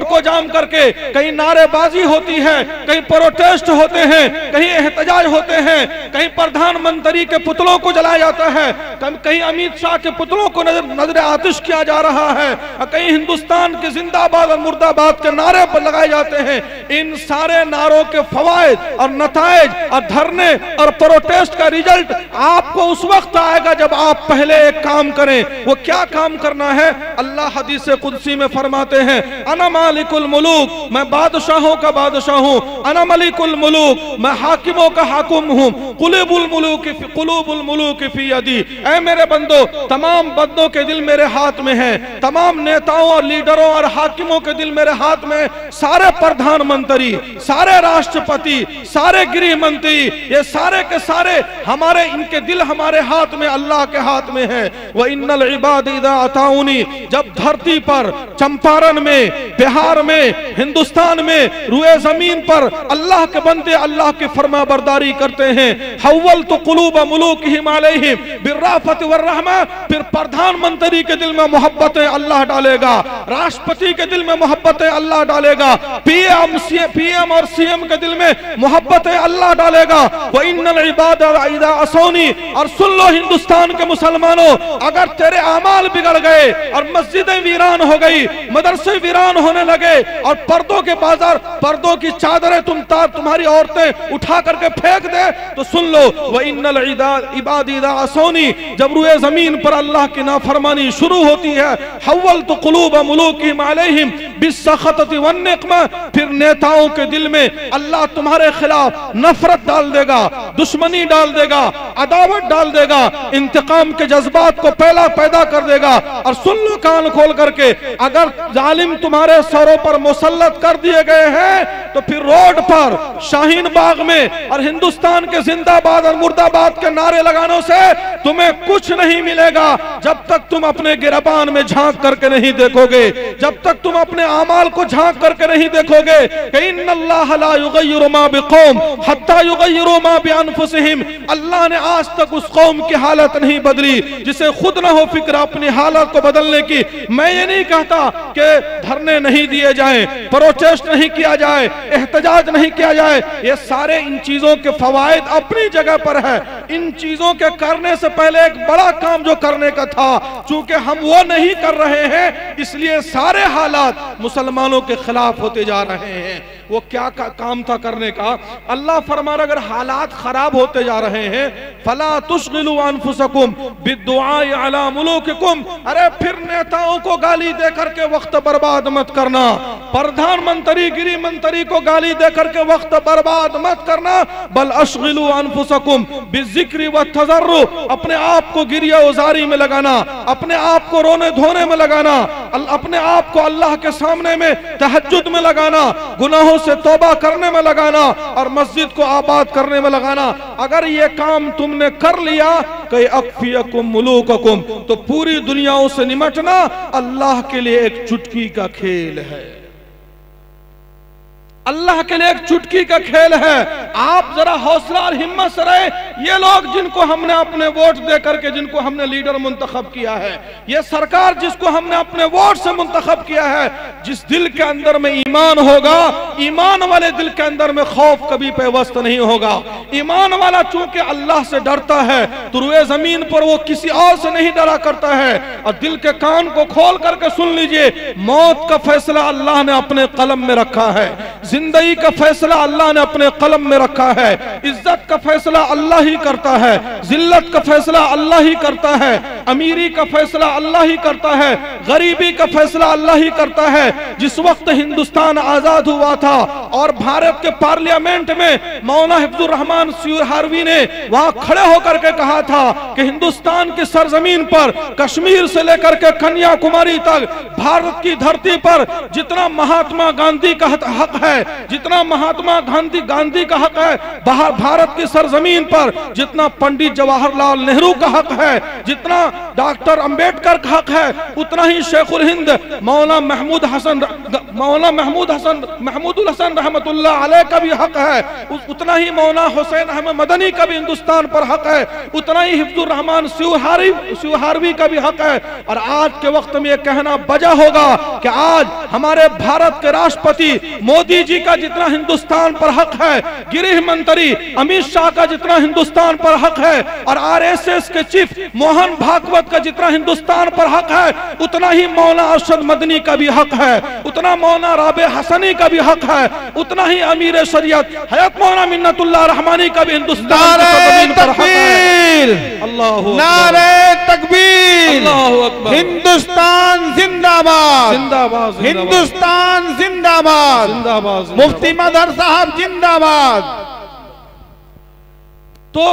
को जाम करके, कहीं नारेबाजी होती है, कहीं प्रोटेस्ट होते हैं, कहीं एहतजाज होते हैं, कहीं प्रधानमंत्री के पुतलों को जलाया जाता है, कहीं अमित शाह के पुतलों को नजर आतिश किया जा रहा है, कहीं हिंदुस्तान के जिंदाबाद और मुर्दाबाद के नारे पर लगाए जाते हैं। इन सारे नारों के फवायद और नतायज और धरने और प्रोटेस्ट का रिजल्ट आपको उस वक्त आएगा जब आप पहले एक काम करें। वो क्या काम करना है? अल्लाह हदीस कुदसी में फरमाते हैं, अना मालिकुल मुलूक, मैं बादशाहों का बादशाह हूं। अना मलिकुल मुलूक, मैं हाकिमों का हाकिम हूं। कुलूबुल मुलूक फी यदी। ऐ मेरे बंदो, तमाम बंदों के दिल मेरे हाथ में है, तमाम नेताओं और लीडरों और हाकिमों के दिल मेरे हाथ में। सारे प्रधानमंत्री, सारे राष्ट्रपति, सारे गृह मंत्री, ये सारे के सारे हमारे, इनके दिल हमारे हाथ में, अल्लाह के हाथ में है। वह इन्नल इबाद इदा अताउनी, जब धरती पर, चंपारण में, बिहार में, हिंदुस्तान में, रुए जमीन पर अल्लाह के बंदे अल्लाह की फरमा बरदारी करते हैं, हव्वल तो कुलूब मुलूकिहिम अलैहिम बिर्राफत वर्रहमा, फिर प्रधानमंत्री के दिल में मोहब्बतें अल्लाह डालेगा, राष्ट्रपति के दिल में मोहब्बतें अल्लाह डालेगा, डालेगा, पीएम और सीएम के दिल में मोहब्बत अल्लाह डालेगा। वो इन्नल इबाद इदा असौनी, और सुन लो हिंदुस्तान के मुसलमानों, अगर तेरे अमाल बिगड़ गए और मस्जिदें वीरान हो गई, मदरसे वीरान होने लगे और पर्दों के बाजार, पर्दों की चादरें तुम्हारी औरतें उठा करके फेंक दे, तो सुन लो वो इन्नल इबाद इदा असौनी, जब रुए जमीन पर अल्लाह की नाफरमानी शुरू होती है, हव्वल तो कुलूब मुलूकिहिम अलैहिम बिस्सखतति वन्निक़मा, फिर नेताओं के दिल में अल्लाह तुम्हारे खिलाफ नफरत डाल देगा, दुश्मनी डाल देगा, अदावत डाल देगा, इंतकाम के जज्बात को पहला पैदा कर देगा। और सुन लो कान खोल करके, अगर जालिम तुम्हारे सरों पर मुसल्लत कर दिए गए हैं तो फिर रोड पर, शाहीन बाग में और हिंदुस्तान के जिंदाबाद और मुर्दाबाद के नारे लगानों से तुम्हें कुछ नहीं मिलेगा, जब तक तुम अपने गिरबान में झांक करके नहीं देखोगे, जब तक तुम अपने आमाल को झांक करके नहीं देखोगे कि इन्नल्लाह ला युगय्यिरु मा बिकौम हत्ता युगय्यिरु मा बिअनफुसिहिम, अल्लाह ने आज तक उस कौम की हालत नहीं बदली जिसे खुद न हो फिक्र अपनी हालत को बदलने की। मैं ये नहीं कहता कि धरने नहीं दिए जाएं, प्रोटेस्ट नहीं किया जाए, एहतजाज नहीं किया जाए, ये सारे इन चीजों के फवायद अपनी जगह पर है। इन चीजों के करने से पहले एक बड़ा काम जो करने का था, चूंकि हम वो नहीं कर रहे हैं, इसलिए सारे हालात मुसलमानों के खिलाफ होते जा रहे हैं। वो क्या काम था करने का? अल्लाह फरमा रहा, अगर हालात खराब होते जा रहे हैं, फला तुशगिलू अनफुसकुम बिद्दुआई अला मुलूकिकुम, अरे फिर नेताओं को गाली दे करके वक्त बर्बाद मत करना, प्रधानमंत्री गृह मंत्री को गाली दे करके वक्त बर्बाद मत करना, बल अशगिलू अनफुसकुम बिज़िक्रि व तज़र्रु, अपने आप को गिरिया उजारी में लगाना, अपने आप को रोने धोने में लगाना, अपने आप को अल्लाह के सामने में तहज्जुद में लगाना, गुनाहों से तौबा करने में लगाना और मस्जिद को आबाद करने में लगाना। अगर ये काम तुमने कर लिया, कई अक्फियकुम मुलूककुम, तो पूरी दुनियाओं से निमटना अल्लाह के लिए एक चुटकी का खेल है, अल्लाह के लिए एक चुटकी का खेल है। आप जरा हौसला और हिम्मत से रहे। ये लोग जिनको हमने अपने वोट दे करके, जिनको हमने लीडर मुंतखब किया है, ये सरकार जिसको हमने अपने वोट से मुंतखब किया है, जिस दिल के अंदर में ईमान होगा, ईमान वाले दिल के अंदर में खौफ कभी पेवस्त नहीं होगा। ईमान वाला चूंकि अल्लाह से डरता है तो रुए जमीन पर वो किसी और से नहीं डरा करता है। और दिल के कान को खोल करके सुन लीजिए, मौत का फैसला अल्लाह ने अपने कलम में रखा है, जिंदगी का फैसला अल्लाह ने अपने कलम में रखा है, इज्जत का फैसला अल्लाह ही करता है, जिल्लत का फैसला अल्लाह ही करता है, अमीरी का फैसला अल्लाह ही करता है, गरीबी का फैसला अल्लाह ही करता है। जिस वक्त हिंदुस्तान आजाद हुआ था और भारत के पार्लियामेंट में मौलाना हिफ्जुर रहमान सिहारवी ने वहां खड़े होकर के कहा था कि हिंदुस्तान की सरजमीन पर, कश्मीर से लेकर के कन्याकुमारी तक, भारत की धरती पर जितना महात्मा गांधी का हक है, जितना महात्मा गांधी का हक है, भारत की सरजमीन पर जितना पंडित जवाहरलाल नेहरू का हक है, जितना डॉक्टर अंबेडकर का हक है, उतना ही शेखुल हिंद मौलाना महमूदुल हसन रहमतुल्लाह अलैह का भी हक है, उतना ही मौलाना हुसैन अहमद मदनी का भी हिंदुस्तान पर हक है, उतना ही हिफ्जुर रहमान सिहारवी का भी हक है। और आज के वक्त में यह कहना बजा होगा कि आज हमारे भारत के राष्ट्रपति मोदी जी का जितना हिंदुस्तान पर हक है, गृह मंत्री अमित शाह का जितना हिंदुस्तान पर हक है, और आरएसएस के चीफ मोहन भागवत का जितना हिंदुस्तान पर हक है, उतना ही मौलाना अरशद मदनी का भी हक है, उतना मौलाना राबे हसनी का भी हक है, उतना ही अमीर शरीयत हयत मौलाना मिन्नतुल्लाह रहमानी का भी हिंदुस्तान पर हक है। अल्लाहु नारे तकबीर, अल्लाहु अकबर, हिंदुस्तान जिंदाबाद, जिंदाबाद, हिंदुस्तान जिंदाबाद, जिंदाबाद, मुफ्ती मदर साहब जिंदाबाद। तो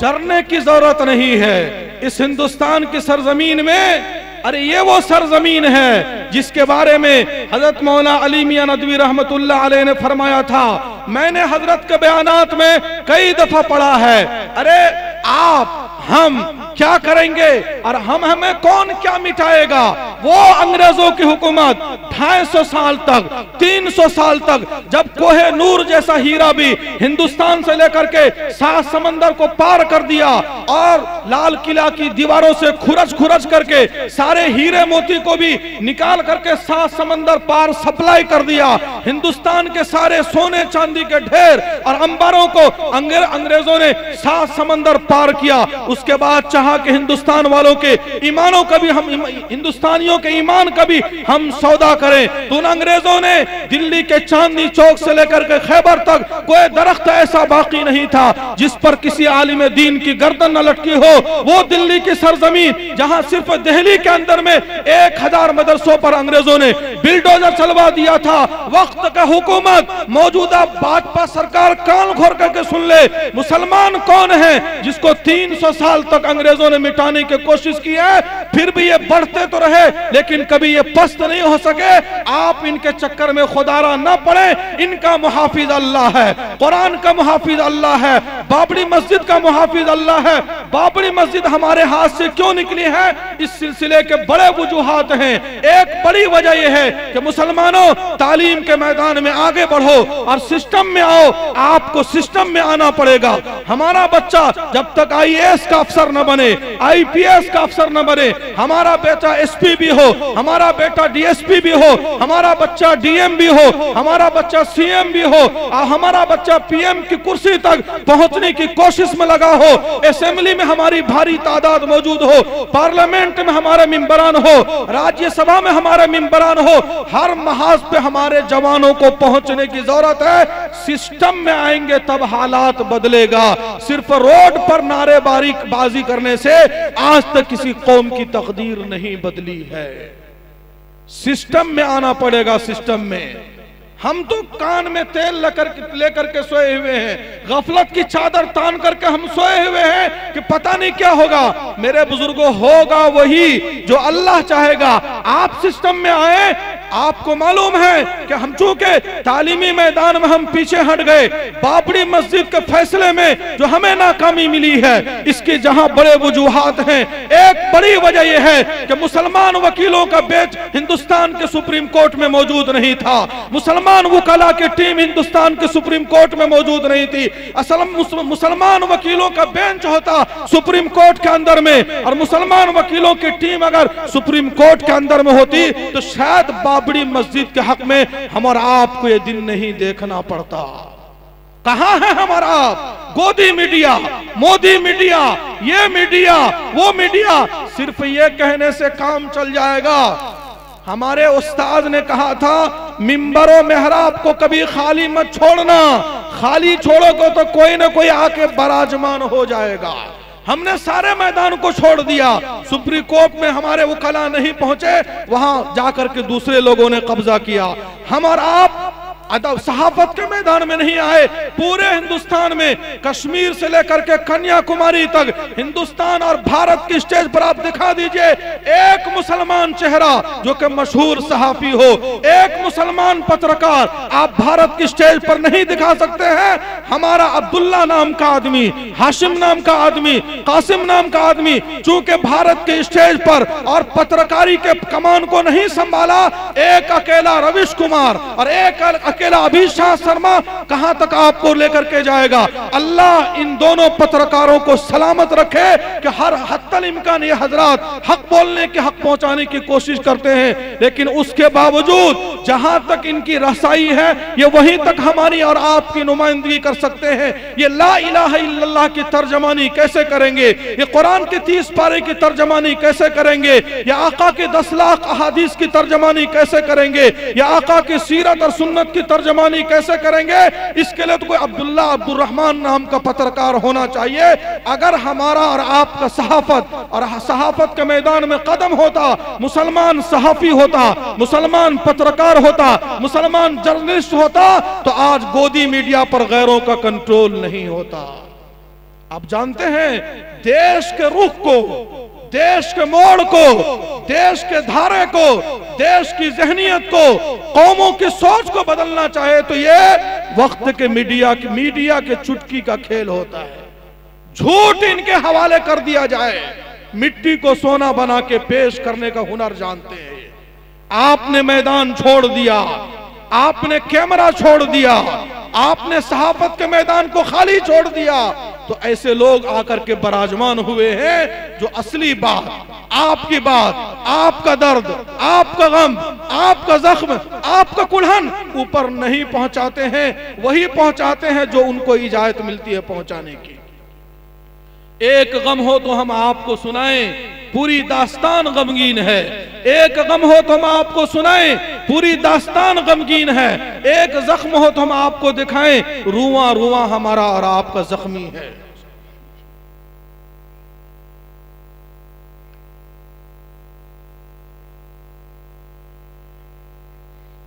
डरने की जरूरत नहीं है इस हिंदुस्तान की सरजमीन में। अरे ये वो सरजमीन है जिसके बारे में हजरत मौलाना अली मियां नदवी रहमतुल्लाह अलैह ने फरमाया था। मैंने हजरत के बयानात में कई दफा पढ़ा है, अरे आप हम क्या करेंगे और हमें कौन क्या मिटाएगा, वो अंग्रेजों की हुकूमत 250 साल तक, 300 साल तक, जब कोहे नूर जैसा हीरा भी हिंदुस्तान से लेकर के 7 समंदर को पार कर दिया और लाल किला की दीवारों से खुरच खुरच करके सारे हीरे मोती को भी निकाल करके 7 समंदर पार सप्लाई कर दिया, हिंदुस्तान के सारे सोने चांदी के ढेर और अंबारों को अंग्रेजों ने 7 समंदर पार किया। उसके बाद चाहा कि हिंदुस्तान वालों के ईमानों का भी हम, हिंदुस्तानियों के ईमान का भी हम सौदा करें, तो उन अंग्रेजों ने दिल्ली के चांदनी चौक से लेकर के खैबर तक कोई दरख्त ऐसा बाकी नहीं था जिस पर किसी आलिम दीन की गर्दन न लटकी हो। वो दिल्ली की सरजमीन जहां सिर्फ दिल्ली के अंदर में 1000 मदरसों पर अंग्रेजों ने बिल्डोजर चलवा दिया था। वक्त का हुकूमत मौजूदा भाजपा सरकार कान खोल करके सुन ले, मुसलमान कौन है जिसको 300 साल तक अंग्रेजों ने मिटाने की कोशिश की है, फिर भी ये बढ़ते तो रहे लेकिन कभी ये पस्त नहीं हो सके। आप इनके चक्कर में खुदारा ना पड़े, इनका मुहाफिज अल्लाह है, कुरान का मुहाफिज अल्लाह है, बाबरी मस्जिद का मुहाफिज अल्लाह है। बाबरी मस्जिद हमारे हाथ से क्यों निकली है, इस सिलसिले के बड़े वजूहात हैं। एक बड़ी वजह यह है कि मुसलमानों तालीम के मैदान में आगे बढ़ो और सिस्टम में आओ, आपको सिस्टम में आना पड़ेगा। हमारा बच्चा जब तक IAS का अफसर न बने, IPS का अफसर न बने, हमारा बेटा SP भी हो, हमारा बेटा DSP भी हो, हमारा बच्चा DM भी हो, हमारा बच्चा CM भी हो और हमारा बच्चा PM की कुर्सी तक पहुंचने की कोशिश में लगा हो, असेंबली में हमारी भारी तादाद मौजूद हो, पार्लियामेंट में हमारे मेंबरान हो, राज्यसभा में हमारे मेंबरान हो, हर महाज पे हमारे जवानों को पहुंचने की जरूरत है। सिस्टम में आएंगे तब हालात बदलेगा। सिर्फ रोड पर नारेबाजी करने से आज तक किसी कौम की तकदीर नहीं बदली है। सिस्टम में आना पड़ेगा। सिस्टम में हम तो कान में तेल लेकर के सोए हुए हैं, गफलत की चादर तान करके हम सोए हुए हैं कि पता नहीं क्या होगा। मेरे बुजुर्गों, होगा वही जो अल्लाह चाहेगा। आप सिस्टम में आए, आपको मालूम है कि हम चूंकि तालीमी मैदान में हम पीछे हट गए, बाबरी मस्जिद के फैसले में जो हमें नाकामी मिली है, इसके जहां बड़े वजूहात हैं। एक बड़ी वजह यह है कि मुसलमान वकीलों का बेंच हिंदुस्तान के सुप्रीम कोर्ट में मौजूद नहीं था, मुसलमान वकला की टीम हिंदुस्तान के सुप्रीम कोर्ट में मौजूद नहीं थी। असल मुसलमान वकीलों का बेंच होता सुप्रीम कोर्ट के अंदर में, और मुसलमान वकीलों की टीम अगर सुप्रीम कोर्ट के अंदर में होती तो शायद बाबरी मस्जिद के हक में हम और आपको ये दिन नहीं देखना पड़ता। कहां है हमारा आप? गोदी मीडिया, मोदी मीडिया, ये मीडिया, वो मीडिया, सिर्फ ये कहने से काम चल जाएगा। हमारे उस्ताद ने कहा था, मिंबरों मेहराब को कभी खाली मत छोड़ना, खाली छोड़ोगे तो कोई ना कोई आके बराजमान हो जाएगा। हमने सारे मैदान को छोड़ दिया, सुप्रीम कोर्ट में हमारे वकला नहीं पहुंचे, वहां जाकर के दूसरे लोगों ने कब्जा किया। हम और आप अदब सहाफत के मैदान में नहीं आए। पूरे हिंदुस्तान में कश्मीर से लेकर के कन्याकुमारी तक हिंदुस्तान और भारत की स्टेज पर आप दिखा दीजिए एक मुसलमान चेहरा जो कि मशहूर सहाफी हो, एक मुसलमान पत्रकार आप भारत की स्टेज पर नहीं दिखा सकते हैं। हमारा अब्दुल्ला नाम का आदमी, हाशिम नाम का आदमी, कासिम नाम का आदमी, चूंकि भारत के स्टेज पर और पत्रकारी के कमान को नहीं संभाला, एक अकेला रविश कुमार और एक अकेला अभिषेक शर्मा कहां तक आपको लेकर के जाएगा। अल्लाह इन दोनों पत्रकारों को सलामत रखे कि हर हत्तल इम्कान ये हजरात हक बोलने के, हक पहुंचाने की कोशिश करते हैं, लेकिन उसके बावजूद जहां तक इनकी रसाई है ये वहीं तक हमारी और आपकी नुमाइंदगी कर सकते हैं। ये ला इलाहा इल्लल्लाह की तर्जमानी कैसे करेंगे, ये कुरान के 30 पारे की तर्जमानी कैसे करेंगे, ये आका के 10 लाख अहादीस की तर्जमानी कैसे करेंगे, ये आका की सीरत और सुन्नत की तर्जमानी कैसे करेंगे। इसके लिए तो कोई अब्दुल्ला अब्दुर्रहमान नाम का पत्रकार होना चाहिए। अगर हमारा और आपका सहाफत के मैदान में कदम होता, मुसलमान सहाफी होता, मुसलमान पत्रकार होता, मुसलमान जर्नलिस्ट होता, तो आज गोदी मीडिया पर गैरों का कंट्रोल नहीं होता। आप जानते हैं देश के रुख को, देश के मोड़ को, देश के धारे को, देश की जहनियत को, कौमों की सोच को बदलना चाहे तो ये वक्त के मीडिया के चुटकी का खेल होता है। झूठ इनके हवाले कर दिया जाए, मिट्टी को सोना बना के पेश करने का हुनर जानते हैं। आपने मैदान छोड़ दिया, आपने कैमरा छोड़ दिया, आपने सहाफत के मैदान को खाली छोड़ दिया, तो ऐसे लोग आकर के बराजमान हुए हैं जो असली बात, आपकी बात, आपका दर्द, आपका गम, आपका जख्म, आपका कुल्हन ऊपर नहीं पहुंचाते हैं, वही पहुंचाते हैं जो उनको इजाजत मिलती है पहुंचाने की। एक गम हो तो हम आपको सुनाएं, पूरी दास्तान गमगीन है। एक गम हो तो हम आपको सुनाएं, पूरी दास्तान गमगीन है। एक जख्म हो तो हम आपको दिखाएं, रुआ रुआ हमारा और आपका जख्मी है।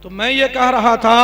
तो मैं ये कह रहा था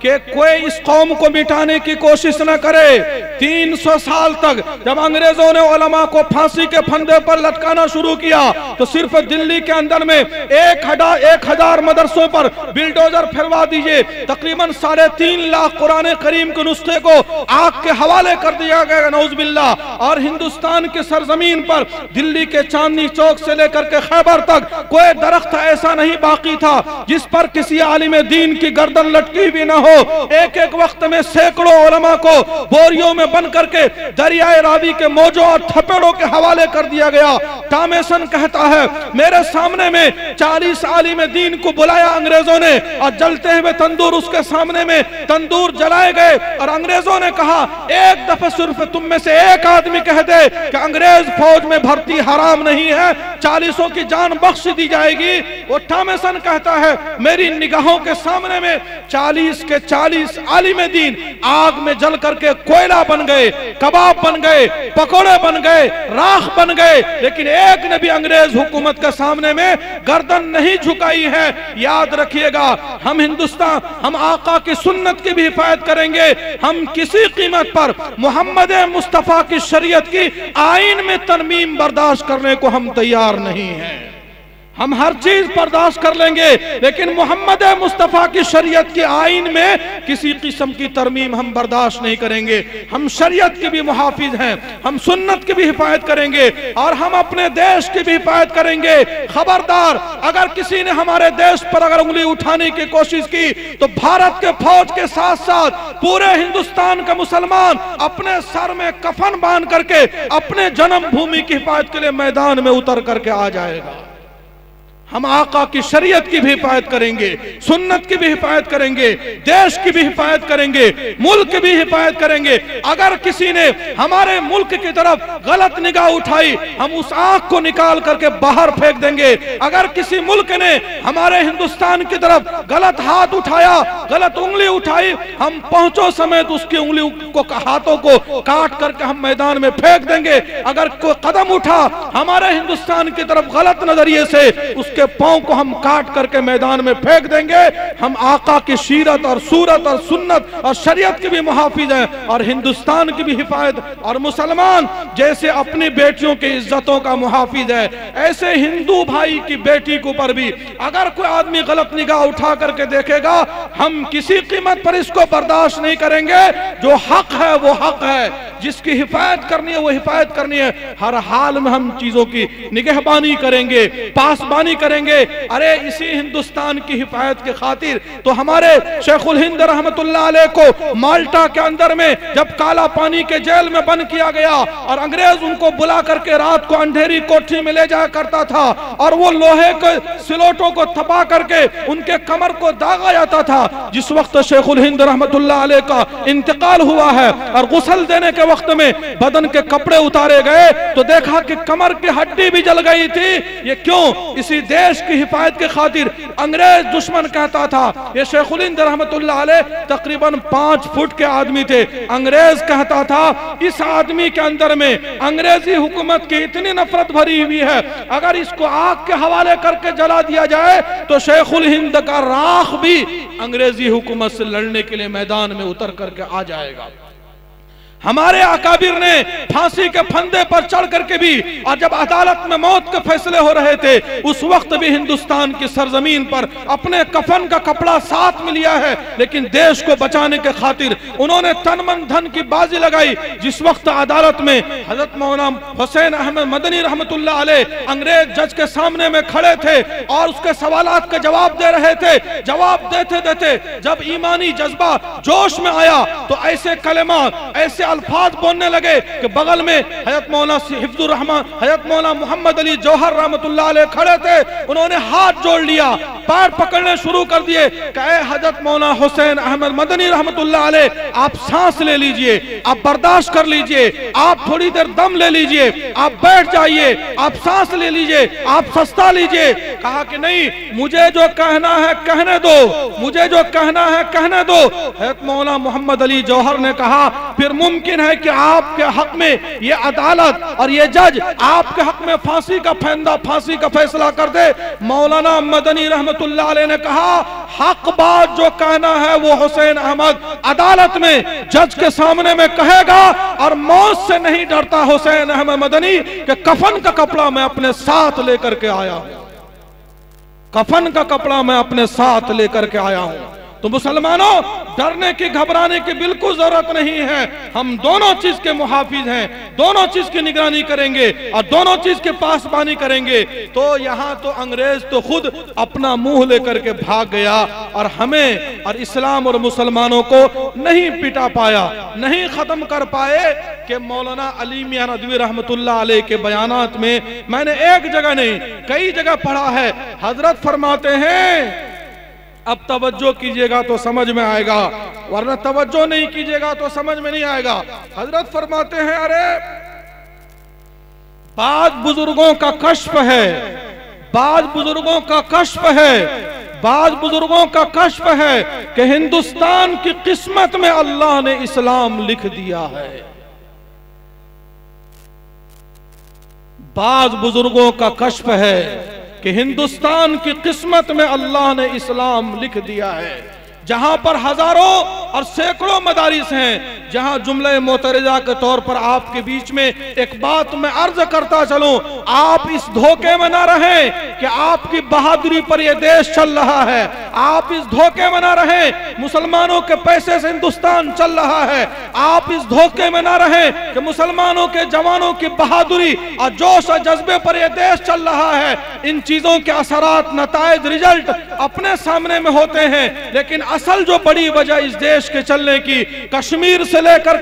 कि कोई इस कौम को मिटाने की कोशिश न करे। 300 साल तक जब अंग्रेजों ने उलमा को फांसी के फंदे पर लटकाना शुरू किया तो सिर्फ दिल्ली के अंदर में 1000 मदरसों पर बिल्डोजर फिरवा दीजिए, तकरीबन 3.5 लाख कुरान करीम के नुस्खे को आग के हवाले कर दिया गया, नौजुबिल्लाह। और हिंदुस्तान की सरजमीन पर दिल्ली के चांदनी चौक से लेकर के खैबर तक कोई दरख्त ऐसा नहीं बाकी था जिस पर किसी आलिम दीन की गर्दन लटकी भी न हो। एक एक वक्त में सैकड़ों उलमा को बोरियों में बंद करके दरियाए रावी के मौजों और थपेड़ों के हवाले कर दिया गया। टॉमेसन कहता है, मेरे सामने में 40 आलिम दीन को बुलाया अंग्रेजों ने और जलते हुए तंदूर उसके सामने में तंदूर जलाए गए और अंग्रेजों ने कहा, एक दफा सिर्फ तुम में से एक आदमी कह दे कि अंग्रेज फौज में भर्ती हराम नहीं है, 40 की जान बख्श दी जाएगी। वो टॉमेसन कहता है, मेरी निगाहों के सामने में 40 के 40 आलिम दीन आग में जल करके कोयला बन गए, कबाब बन गए, पकोड़े बन गए, राख बन गए, लेकिन एक ने भी अंग्रेज हुकूमत के सामने में गर्दन नहीं झुकाई है। याद रखिएगा, हम हिंदुस्तान, हम आका की सुन्नत की भी हिफाजत करेंगे। हम किसी कीमत पर मोहम्मद मुस्तफा की शरीयत की आइन में तरमीम बर्दाश्त करने को हम तैयार नहीं हैं। हम हर चीज बर्दाश्त कर लेंगे, लेकिन मोहम्मद मुस्तफा की शरीयत की आइन में किसी किस्म की तरमीम हम बर्दाश्त नहीं करेंगे। हम शरीयत के भी मुहाफिज हैं, हम सुन्नत की भी हिफाजत करेंगे और हम अपने देश की भी हिफाजत करेंगे। खबरदार, अगर किसी ने हमारे देश पर अगर उंगली उठाने की कोशिश की तो भारत के फौज के साथ साथ पूरे हिंदुस्तान का मुसलमान अपने सर में कफन बांध करके अपने जन्म भूमि की हिफाजत के लिए मैदान में उतर करके आ जाएगा। हम आका की शरीयत की भी हिफाजत करेंगे, सुन्नत की भी हिफाजत करेंगे, देश की भी हिफाजत करेंगे, मुल्क की भी हिफाजत करेंगे। अगर किसी ने हमारे मुल्क की तरफ गलत निगाह उठाई, हम उस आंख को निकाल करके बाहर फेंक देंगे। अगर किसी मुल्क ने हमारे हिंदुस्तान की तरफ गलत हाथ उठाया, गलत उंगली उठाई, हम पहुंचो समेत उसकी उंगली को, हाथों को काट करके हम मैदान में फेंक देंगे। अगर कोई कदम उठा हमारे हिंदुस्तान की तरफ गलत नजरिए से, उसके पांव को हम काट करके मैदान में फेंक देंगे। हम आका की सीरत और सूरत और सुन्नत और शरीयत के भी मुहाफिज हैं और हिंदुस्तान की भी हिफाजत। और मुसलमान जैसे अपनी बेटियों की इज्जतों का मुहाफिज है, ऐसे हिंदू भाई की बेटी के ऊपर भी अगर कोई आदमी गलत निगाह उठा करके देखेगा, हम किसी कीमत पर इसको बर्दाश्त नहीं करेंगे। जो हक है वो हक है, जिसकी हिफाजत करनी है वो हिफाजत करनी है। हर हाल में हम चीजों की निगहबानी करेंगे, पासबानी करेंगे। अरे इसी हिंदुस्तान की हिफाजत की खातिर तो हमारे शेखुल हिंद रहमतुल्लाह अलैह को माल्टा के अंदर में जब काला पानी के जेल में बंद किया गया और अंग्रेज उनको बुला करके रात को अंधेरी कोठरी में ले जाया करता था और वो लोहे के सिलोटों को थपा करके उनके कमर को दागा जाता था। जिस वक्त शेखुल हिंद रहमतुल्लाह अलैह का इंतकाल हुआ है और गुस्ल देने के वक्त में बदन के कपड़े उतारे गए तो देखा कि कमर की हड्डी भी जल गई थी। ये क्यों? इसी देश की हिफाजत के खातिर। अंग्रेज दुश्मन कहता था, ये शेखुल हिंद रहमतुल्लाह अलैह तकरीबन 5 फुट के आदमी थे। अंग्रेज कहता था इस आदमी के अंदर में अंग्रेजी हुकूमत की इतनी नफरत भरी हुई है, अगर इसको आग के हवाले करके जला दिया जाए तो शेखुल हिंद का राख भी अंग्रेजी हुकूमत से लड़ने के लिए मैदान में उतर करके आ जाएगा। हमारे अकाबिर ने फांसी के फंदे पर चढ़ करके भी, और जब अदालत में मौत के फैसले हो रहे थे उस वक्त भी हिंदुस्तान की सरजमीन पर अपने कफन का कपड़ा साथ में लिया है, लेकिन देश को बचाने के खातिर उन्होंने तन मन धन की बाजी लगाई। जिस वक्त अदालत में हजरत मौलाना हुसैन अहमद मदनी रहमतुल्लाह अलैह अंग्रेज जज के सामने में खड़े थे और उसके सवालात के जवाब दे रहे थे, जवाब देते देते जब ईमानी जज्बा जोश में आया तो ऐसे कलेमा, ऐसे अल्फाज बोलने लगे कि बगल में हजरत मौलाना हिफ्जुर रहमान, हजरत मौलाना मोहम्मद अली जौहर रहमतुल्लाह अलैह खड़े थे। उन्होंने हाथ जोड़ लिया, पैर पकड़ने शुरू कर दिए कि हजरत मौलाना हुसैन अहमद मदनी रहमतुल्लाह अलैह आप सांस ले लीजिए, आप बर्दाश्त कर लीजिए, आप थोड़ी देर दम ले लीजिए, आप बैठ जाइए, आप सांस ले लीजिए, आप सस्ता लीजिए। कहा कि नहीं, मुझे जो कहना है कहने दो, मुझे जो कहना है कहने दो। हजरत मौलाना मोहम्मद अली जौहर ने कहा फिर मुमकिन है कि आपके हक में ये अदालत और ये जज आपके हक में फांसी का फैसला कर दे। मौलाना मदनी रहमतुल्लाह अलैह ने कहा हक बात जो कहना है वो हुसैन अहमद अदालत में जज के सामने में कहेगा, और मौत से नहीं डरता हुसैन अहमद मदनी कि कफन का कपड़ा मैं अपने साथ लेकर के आया हूं, कफन का कपड़ा मैं अपने साथ लेकर के आया हूं। तो मुसलमानों, डरने की घबराने की बिल्कुल जरूरत नहीं है। हम दोनों चीज के मुहाफिज हैं, दोनों चीज की निगरानी करेंगे और दोनों चीज के पासबानी करेंगे। तो यहाँ तो अंग्रेज तो खुद अपना मुंह लेकर के भाग गया और हमें और इस्लाम और मुसलमानों को नहीं पिटा पाया, नहीं खत्म कर पाए। कि मौलाना अली मियां नदवी रहमतुल्लाह अलैह के बयानात में मैंने एक जगह नहीं कई जगह पढ़ा है, हजरत फरमाते हैं, अब तवज्जो कीजिएगा तो समझ में आएगा, वरना तवज्जो नहीं कीजिएगा तो समझ में नहीं आएगा। हजरत फरमाते हैं, अरे बाद बुजुर्गों का कश्फ है, बाद बुजुर्गों का कश्फ है, बाद बुजुर्गों का कश्फ है कि हिंदुस्तान की किस्मत में अल्लाह ने इस्लाम लिख दिया है। बाद बुजुर्गों का कश्फ है कि हिंदुस्तान की किस्मत में अल्लाह ने इस्लाम लिख दिया है। जहां पर हजारों और सैकड़ों मदारिस हैं, जहां जुमले मोतरजा के तौर पर आपके बीच में एक बात मैं अर्ज करता चलूं, आप इस धोखे में ना रहें कि आपकी बहादुरी पर यह देश चल रहा है, आप इस धोखे में ना रहें मुसलमानों के पैसे से हिंदुस्तान चल रहा है, आप इस धोखे में ना रहें कि मुसलमानों के जवानों की बहादुरी और जोश और जज्बे पर यह देश चल रहा है। इन चीजों के असरात, नताइज, रिजल्ट अपने सामने में होते हैं, लेकिन असल जो बड़ी वजह इस देश के चलने की, कश्मीर से लेकर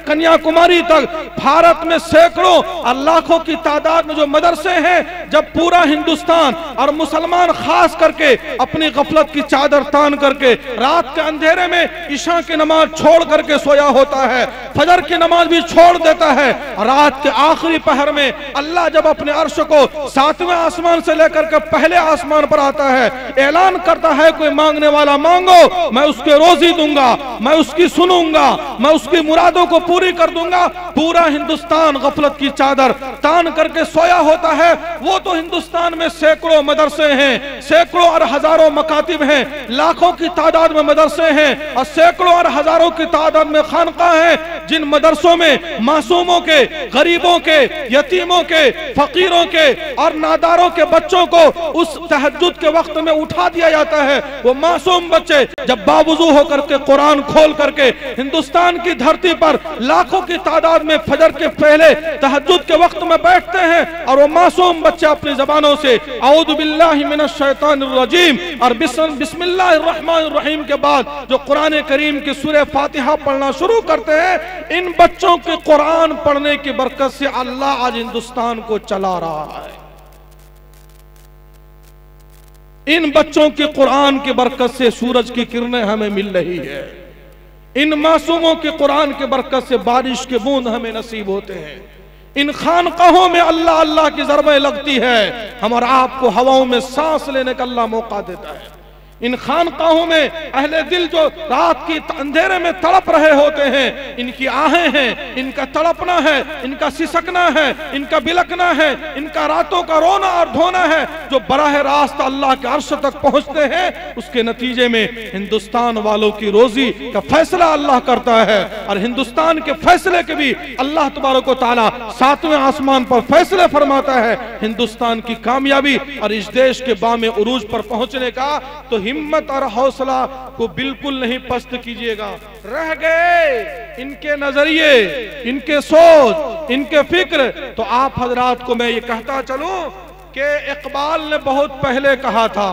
कन्याकुमारी तक भारत में सैकड़ों और लाखों की तादाद में जो मदरसे हैं, जब पूरा हिंदुस्तान और मुसलमान खास करके अपनी गफलत की चादर तान करके रात के अंधेरे में ईशा की नमाज छोड़ करके सोया होता है, फजर की नमाज भी छोड़ देता है, रात के आखिरी पहर में अल्लाह जब अपने अर्श को 7वें आसमान से लेकर के पहले आसमान पर आता है, ऐलान करता है कोई मांगने वाला मांगो, मैं उसके रोजी दूंगा, मैं उसकी सुनूंगा, मैं उसकी मुरादों को पूरी कर दूंगा। पूरा हिंदुस्तान गफलत की चादर तान करके सोया होता है। वो तो हिंदुस्तान में सैकड़ों मदरसे हैं, सैकड़ों और हजारों मकातिब हैं, लाखों की तादाद में मदरसे हैं और सैकड़ों और हजारों की तादाद में खानका हैं, जिन मदरसों में मासूमों के, गरीबों के, यतीमों के, फकीरों के और नादारों के बच्चों को उस तहज्जुद के वक्त में उठा दिया जाता है। वो मासूम बच्चे जब बावजू होकर के कुरान खोल करके हिंदुस्तान की धरती पर लाखों की तादाद में फजर के पहले तहज्जुद के वक्त में बैठते हैं, और वो मासूम बच्चे अपनी जबानों से औज़ु बिल्लाहि मिनश शैतानिर रजीम और बिस्मिल्लाहिर रहमानिर रहीम के बाद जो कुरान करीम की सूरह फातिहा पढ़ना शुरू करते हैं, इन बच्चों के कुरान पढ़ने की बरकत से अल्लाह आज हिंदुस्तान को चला रहा है। इन बच्चों के कुरान की बरकत से सूरज की किरणें हमें मिल रही है, इन मासूमों के कुरान की बरकत से बारिश के बूंद हमें नसीब होते हैं, इन खानकाहों में अल्लाह अल्लाह की ज़रबें लगती है, हम और आपको हवाओं में सांस लेने का अल्लाह मौका देता है। इन खानकाहों में अहले दिल जो रात की अंधेरे में तड़प रहे होते हैं, इनकी आहें हैं, इनका तड़पना है, इनका सिसकना है, इनका बिलकना है, इनका रातों का रोना और धोना है, जो बराह रास्त अल्लाह के अर्श तक पहुंचते हैं। उसके नतीजे में हिंदुस्तान वालों की रोजी का फैसला अल्लाह करता है, और हिंदुस्तान के फैसले के भी अल्लाह तबारक व तआला 7वें आसमान पर फैसले फरमाता है। हिंदुस्तान की कामयाबी और इस देश के बामे उरूज पर पहुंचने का तो हिम्मत और हौसला को बिल्कुल नहीं पस्त कीजिएगा। रह गए इनके नजरिए, इनके सोच, इनके फिक्र, तो आप हजरात को मैं ये कहता चलूं कि इकबाल ने बहुत पहले कहा था,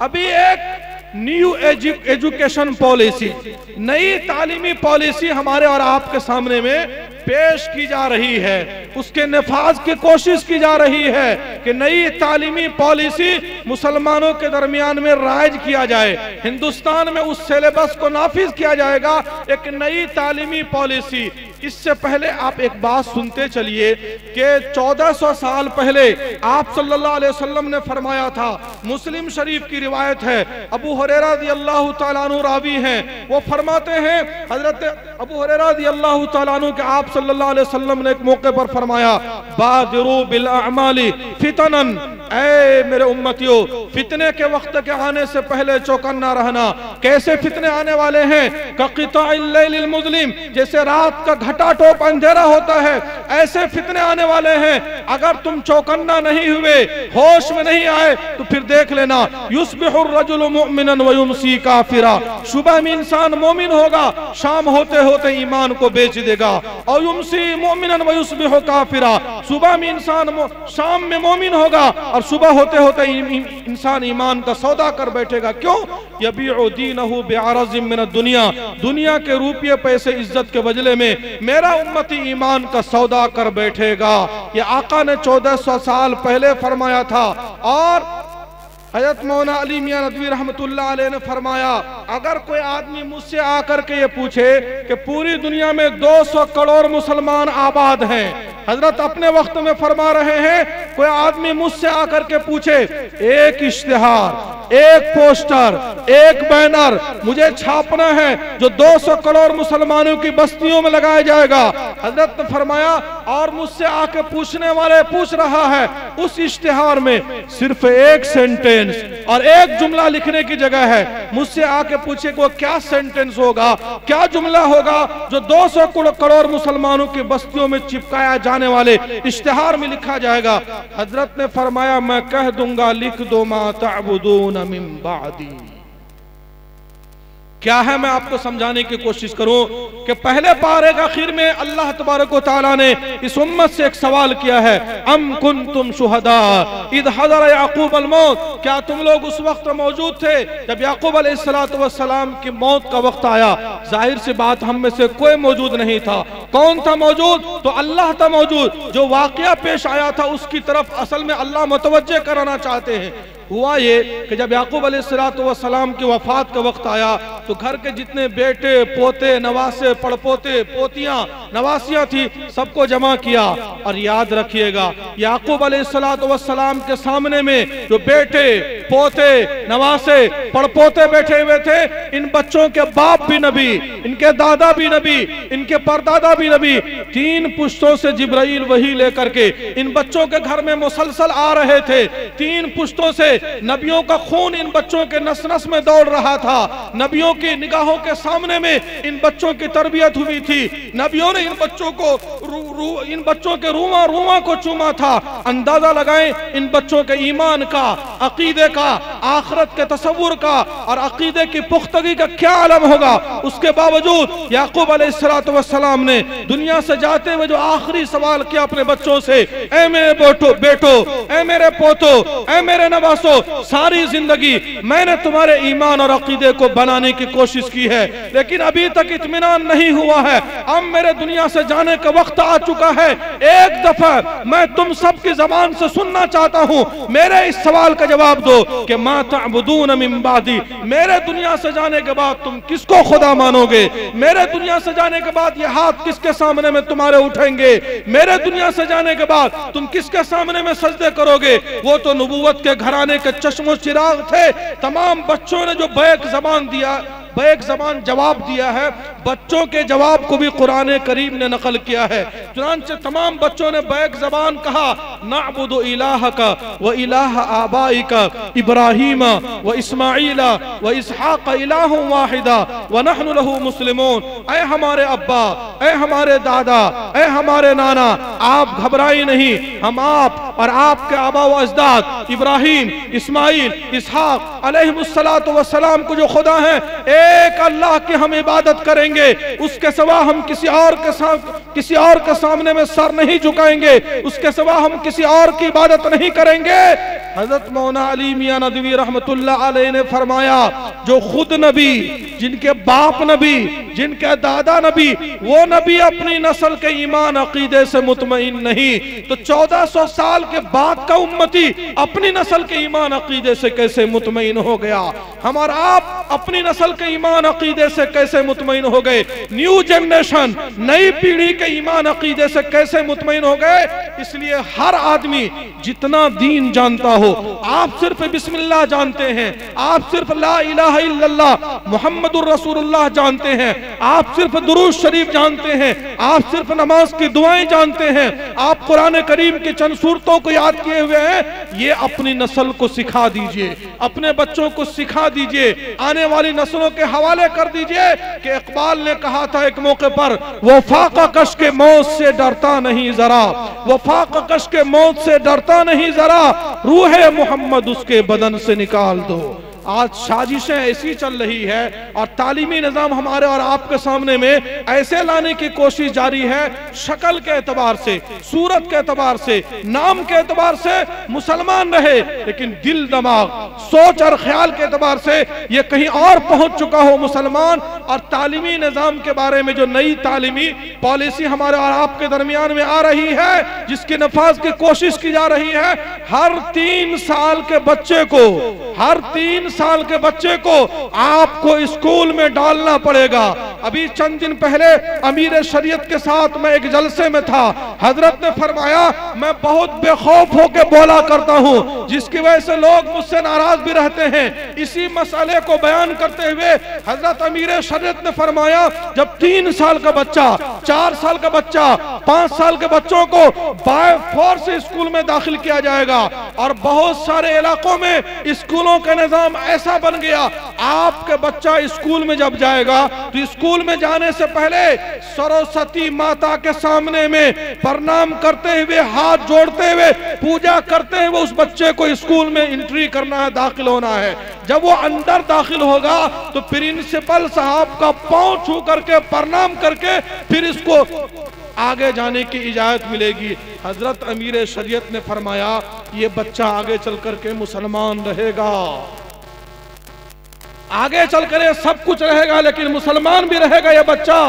अभी एक न्यू एजुकेशन पॉलिसी, नई तालीमी पॉलिसी हमारे और आपके सामने में पेश की जा रही है, उसके नफाज की कोशिश की जा रही है कि नई तालीमी पॉलिसी मुसलमानों के दरमियान में राइज किया जाए। हिंदुस्तान में उस सिलेबस को नाफिज किया जाएगा, एक नई तालीमी पॉलिसी। इससे पहले आप एक बात सुनते चलिए कि 1400 साल पहले आप सल्लल्लाहु अलैहि वसल्लम ने फरमाया था, मुस्लिम शरीफ की रिवायत है, अबू हुरैरा रज़ियल्लाहु तआला अन्हु रावी हैं, वो फरमाते हैं, हजरत अबू हुरैरा रज़ियल्लाहु तआला अन्हु के आप सल्लल्लाहु अलैहि वसल्लम ने एक मौके पर फरमाया, बादिरू बिल अमाली फितनन, ऐ मेरे उम्मतियों, फितने के वक्त के आने से पहले चौकन्ना रहना। कैसे फितने आने वाले हैं? कक़िताइल लैलिल मुज़लिम, जैसे रात का घटाटोप अंधेरा होता है, ऐसे फितने आने वाले हैं। अगर तुम चौकन्ना नहीं हुए, होश में नहीं आए, तो फिर देख लेना, युस्बिहुर रजुलु मुमिनन व युमसी काफिरा, सुबह में इंसान मोमिन होगा, शाम होते होते ईमान को बेच देगा। और युमसी मुमिनन व युस्बिहु काफिरा, सुबह में इंसान शाम में मोमिन होगा और सुबह होते होते इंसान ईमान का सौदा कर बैठेगा। क्यों? यबीउ दीनहु बिअरज़िम मिन दुनिया, दुनिया के रुपये पैसे इज्जत के बदले में मेरा उम्मती ईमान का सौदा कर बैठेगा। ये आका ने 1400 साल पहले फरमाया था। और हज़रत मौलाना अली मियां नदवी रहमतुल्लाह अलैह ने फरमाया, अगर कोई आदमी मुझसे आकर के ये पूछे कि पूरी दुनिया में 200 करोड़ मुसलमान आबाद हैं, हजरत अपने वक्त में फरमा रहे हैं, कोई आदमी मुझसे आकर के पूछे, एक इश्तिहार, एक पोस्टर, एक बैनर मुझे छापना है जो 200 करोड़ मुसलमानों की बस्तियों में लगाया जाएगा, हजरत ने फरमाया, और मुझसे आके पूछने वाले पूछ रहा है, उस इश्तिहार में सिर्फ एक सेंटेंस और एक जुमला लिखने की जगह है, मुझसे आके पूछे वो क्या सेंटेंस होगा, क्या जुमला होगा जो 200 करोड़ मुसलमानों की बस्तियों में चिपकाया जाने वाले इश्तिहार में लिखा जाएगा। हजरत ने फरमाया, मैं कह दूंगा, लिख दो मा तअबुदून मिन बादी। क्या है, मैं आपको समझाने की कोशिश करूं कि पहले पारे के आखिर में अल्लाह तबारक व तआला ने इस उम्मत से एक सवाल किया है, अम कुंतुम शुहदा इद हज़र याकूब अल मौत, क्या तुम लोग उस वक्त मौजूद थे जब याकूब अलैहिस्सलातु वस्सलाम की मौत का वक्त आया? जाहिर सी बात, हम में से कोई मौजूद नहीं था। कौन था मौजूद? तो अल्लाह था मौजूद। जो वाकया पेश आया था उसकी तरफ असल में अल्लाह मुतवज्जे कराना चाहते हैं। हुआ ये कि जब याकूब अलैहिस्सलातु वस्सलाम की वफात का वक्त आया तो घर के जितने बेटे, पोते, नवासे, पड़पोते, पोतियां, नवासियां थी, सबको जमा किया। और याद रखिएगा, याकूब अलैहिस्सलातु वस्सलाम के सामने में जो बेटे, पोते, नवासे, पड़पोते बैठे हुए थे, इन बच्चों के बाप भी नबी, इनके दादा भी नबी, इनके परदादा भी नबी। 3 पुश्तों से जिब्राइल वही लेकर के इन बच्चों के घर में मुसलसल आ रहे थे। 3 पुश्तों से नबियों का खून इन बच्चों के नस नस में दौड़ रहा था। नबियों की निगाहों के सामने में इन बच्चों की तरबियत हुई थी। नबियों ने इन बच्चों को इन बच्चों के रूमा रूमा को चूमा था। अंदाजा लगाएं इन बच्चों के ईमान का, अकीदे का, आखिरत के तसव्वुर का और अकीदे की पुख्तगी का क्या आलम होगा। उसके बावजूद याकूब अलैहिस्सलातु वस्सलाम ने दुनिया से जाते हुए जो आखिरी सवाल किया अपने बच्चों से, ऐ मेरे बेटो, ऐ मेरे पोतो, ऐ मेरे नवासो, सारी जिंदगी मैंने तुम्हारे ईमान और अकीदे को बनाने की कोशिश की है, लेकिन अभी तक इत्मीनान नहीं हुआ है। अब मेरे दुनिया से जाने का वक्त आ चुका है। एक दफा मैं तुम सबकी जबान से सुनना चाहता हूँ, मेरे इस सवाल का जवाब दो कि मा तअबुदून मिन बादी, मेरे दुनिया से जाने के बाद तुम किसको खुदा मानोगे? मेरे दुनिया से जाने के बाद ये हाथ किसके सामने में तुम्हारे उठेंगे? मेरे दुनिया से जाने के बाद तुम किसके सामने में सजदे करोगे? वो तो नबूवत के घराने जमाने के चश्मो चिराग थे, तमाम बच्चों ने जो बैक जबान दिया, बैक जबान जवाब दिया है, बच्चों के जवाब को भी कुरान करीम ने नकल किया है। चुनांचे तमाम बच्चों ने बैक जबान कहा, नअबुदु इलाहका व इलाह आबाइका इब्राहीम व इस्माईल व इसहाक इलाहु वाहिदा व नहनु लहु मुस्लिमून। ऐ हमारे अब्बा, ऐ हमारे दादा, ऐ हमारे नाना, आप घबराई नहीं, हम आप और आपके आबा व अजदाद इब्राहीम, इस्माईल, इसहाक अलैहिमुस्सलातु वस्सलाम को जो खुदा है, एक अल्लाह की हम इबादत करेंगे, उसके सिवा हम किसी और के सामने में सर नहीं झुकाएंगे, उसके सिवा हम किसी और की इबादत नहीं करेंगे। हजरत मौलाना अली मियां नदवी रहमतुल्लाह अलैह ने फरमाया, जो खुद नबी, जिनके बाप नबी, जिनके दादा नबी, वो नबी अपनी नस्ल के ईमान अकीदे से मुतमईन नहीं, तो 1400 साल के बाद का उम्मती अपनी नस्ल के ईमान अकीदे से कैसे मुतमईन हो गया? हमारा आप अपनी नस्ल के ईमान अकीदे से कैसे मुतमईन हो गए? न्यू जनरेशन, नई पीढ़ी के ईमान अकीदे से कैसे मुतमईन हो गए? इसलिए हर आदमी जितना दीन जानता हो, आप सिर्फ बिस्मिल्लाह जानते हैं, आप सिर्फ ला इलाहा इल्लल्लाह मुहम्मदुर रसूलुल्लाह जानते हैं, आप सिर्फ दुरूद शरीफ जानते हैं, आप सिर्फ नमाज की दुआएं जानते हैं, आप कुरान करीम की चंद सूरतों को याद किए हुए हैं, ये अपनी नस्ल को सिखा दीजिए, अपने बच्चों को सिखा दीजिए, आने वाली नस्लों के हवाले कर दीजिए कि इकबाल ने कहा था एक मौके पर, वो फाका कश के मौत से डरता नहीं जरा, वो फाका कश के मौत से डरता नहीं जरा, रूह मोहम्मद उसके बदन से निकाल दो। आज साजिशें ऐसी चल रही है और तालीमी निज़ाम हमारे और आपके सामने में ऐसे लाने की कोशिश जारी है, शक्ल के एतबार से, सूरत के एतबार से, नाम के एतबार से मुसलमान रहे, लेकिन दिल, दिमाग, सोच और ख्याल के एतबार से ये कहीं और पहुंच चुका हो मुसलमान। और तालीमी निज़ाम के बारे में जो नई तालीमी पॉलिसी हमारे और आपके दरमियान में आ रही है, जिसकी नफाज की कोशिश की जा रही है, हर 3 साल के बच्चे को, हर 3 साल के बच्चे को आपको स्कूल में डालना पड़ेगा। अभी चंद दिन पहले अमीर शरीयत के साथ मैं एक जलसे में था, हजरत ने फरमाया, मैं बहुत बेखौफ होकर बोला करता हूं, जिसकी वजह से लोग मुझसे नाराज भी रहते हैं। इसी मसले को बयान करते हुए हजरत अमीर शरीयत ने फरमाया, जब 3 साल का बच्चा, 4 साल का बच्चा, 5 साल के बच्चों को बाय फोर्स स्कूल में दाखिल किया जाएगा, और बहुत सारे इलाकों में स्कूलों का निजाम ऐसा बन गया, आपके बच्चा स्कूल में जब जाएगा तो स्कूल में जाने से पहले सरस्वती माता के सामने में प्रणाम करते हुए, हाथ जोड़ते हुए, पूजा करते हुए उस बच्चे को स्कूल में एंट्री करना है, दाखिल होना है। जब वो अंदर दाखिल होगा तो प्रिंसिपल साहब का पांव छू करके, प्रणाम करके, फिर इसको आगे जाने की इजाजत मिलेगी। हजरत अमीर शरीयत ने फरमाया, ये बच्चा आगे चल करके मुसलमान रहेगा, आगे चलकर ये सब कुछ रहेगा, लेकिन मुसलमान भी रहेगा ये बच्चा,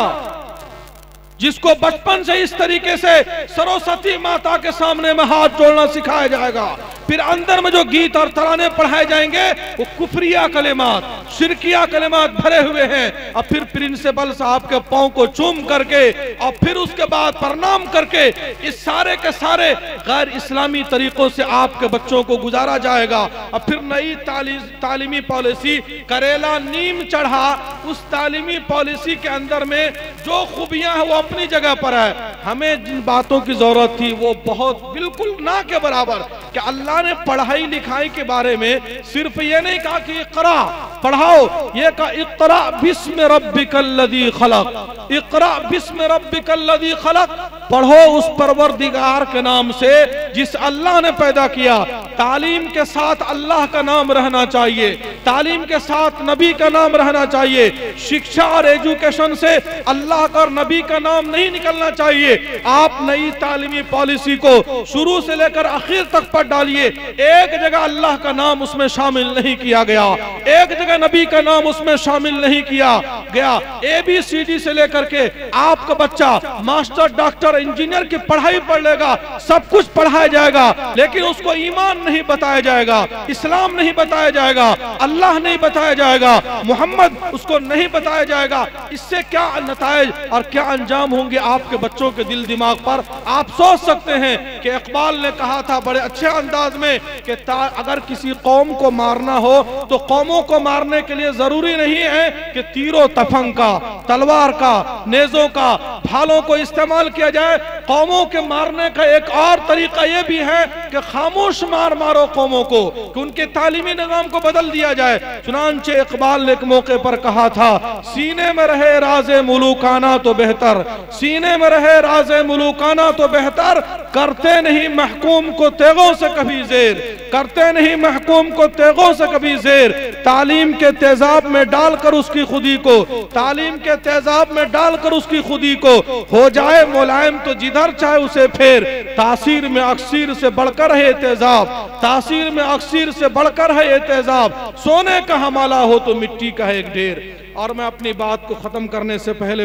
जिसको बचपन से इस तरीके से सरस्वती माता के सामने में हाथ जोड़ना सिखाया जाएगा। फिर अंदर में जो गीत और तराने पढ़ाए जाएंगे वो कुफरिया कलेमात, शिरकिया कलेमात भरे हुए हैं। और फिर प्रिंसिपल साहब के पांव को चूम करके और फिर उसके बाद प्रणाम करके इस सारे के सारे गैर इस्लामी तरीकों से आपके बच्चों को गुजारा जाएगा। और फिर नई तालीमी पॉलिसी, करेला नीम चढ़ा, उस तालीमी पॉलिसी के अंदर में जो खूबियां हैं वो अपनी जगह पर है। हमें जिन बातों की जरूरत थी वो बहुत बिल्कुल ना के बराबर, कि अल्लाह ने पढ़ाई लिखाई के बारे में सिर्फ ये नहीं कहा कि इक़रा पढ़ाओ, ये कहा इक़रा बिस्म रब्बिकल्लज़ी खलक़, इक़रा बिस्म रब्बिकल्लज़ी खलक़, पढ़ो उस परवरदिगार के नाम से जिस अल्लाह ने पैदा किया। तालीम के साथ अल्लाह का नाम रहना चाहिए, तालीम के साथ नबी का नाम रहना चाहिए। शिक्षा और एजुकेशन से अल्लाह का और नबी का नाम नहीं निकलना चाहिए। आप नई तालीमी पॉलिसी को शुरू से लेकर आखिर तक पढ़ डालिए, एक जगह अल्लाह का नाम उसमें शामिल नहीं किया गया, एक जगह नबी का नाम उसमें शामिल नहीं किया गया। ABCD से लेकर के आपका बच्चा मास्टर, डॉक्टर, इंजीनियर की पढ़ाई पढ़ लेगा, सब कुछ पढ़ाया जाएगा, लेकिन उसको ईमान नहीं बताया जाएगा, इस्लाम नहीं बताया जाएगा, अल्लाह नहीं बताया जाएगा, मोहम्मद उसको नहीं बताया जाएगा। इससे क्या नताइज और क्या अंजाम अंजाम होंगे आपके बच्चों के दिल दिमाग पर। आप सोच सकते हैं कि इकबाल ने कहा था बड़े अच्छे अंदाज में कि अगर किसी कौम को मारना हो तो कौमों को मारने के लिए जरूरी नहीं है कि तीरों तफंग का, तलवार का, नेजों का, भालों को इस्तेमाल किया जाए। कौमों के मारने का एक और तरीका यह भी है कि खामोश मारो कौमों को, कि उनके तालीमी निजाम को बदल दिया जाए। चुनांचे इकबाल ने एक मौके पर कहा था, सीने में रहे राज़े मुलूकाना तो बेहतर, सीने में रहे राज़े मुलूकाना तो बेहतर, करते नहीं महकूम को तेगों से कभी जेर, करते नहीं महकूम को तेगों से कभी जेर। तालीम के तेजाब में डालकर उसकी खुदी को, तालीम के तेजाब में डालकर उसकी खुदी को, हो जाए मुलायम तो जिधर चाहे उसे फेर। तासीर में अक्सीर से बढ़कर है तेजाब, तासीर में अक्सीर से बढ़कर है ये तेजाब। सोने का हमाला हो तो मिट्टी का है एक ढेर। और मैं अपनी बात को खत्म करने से पहले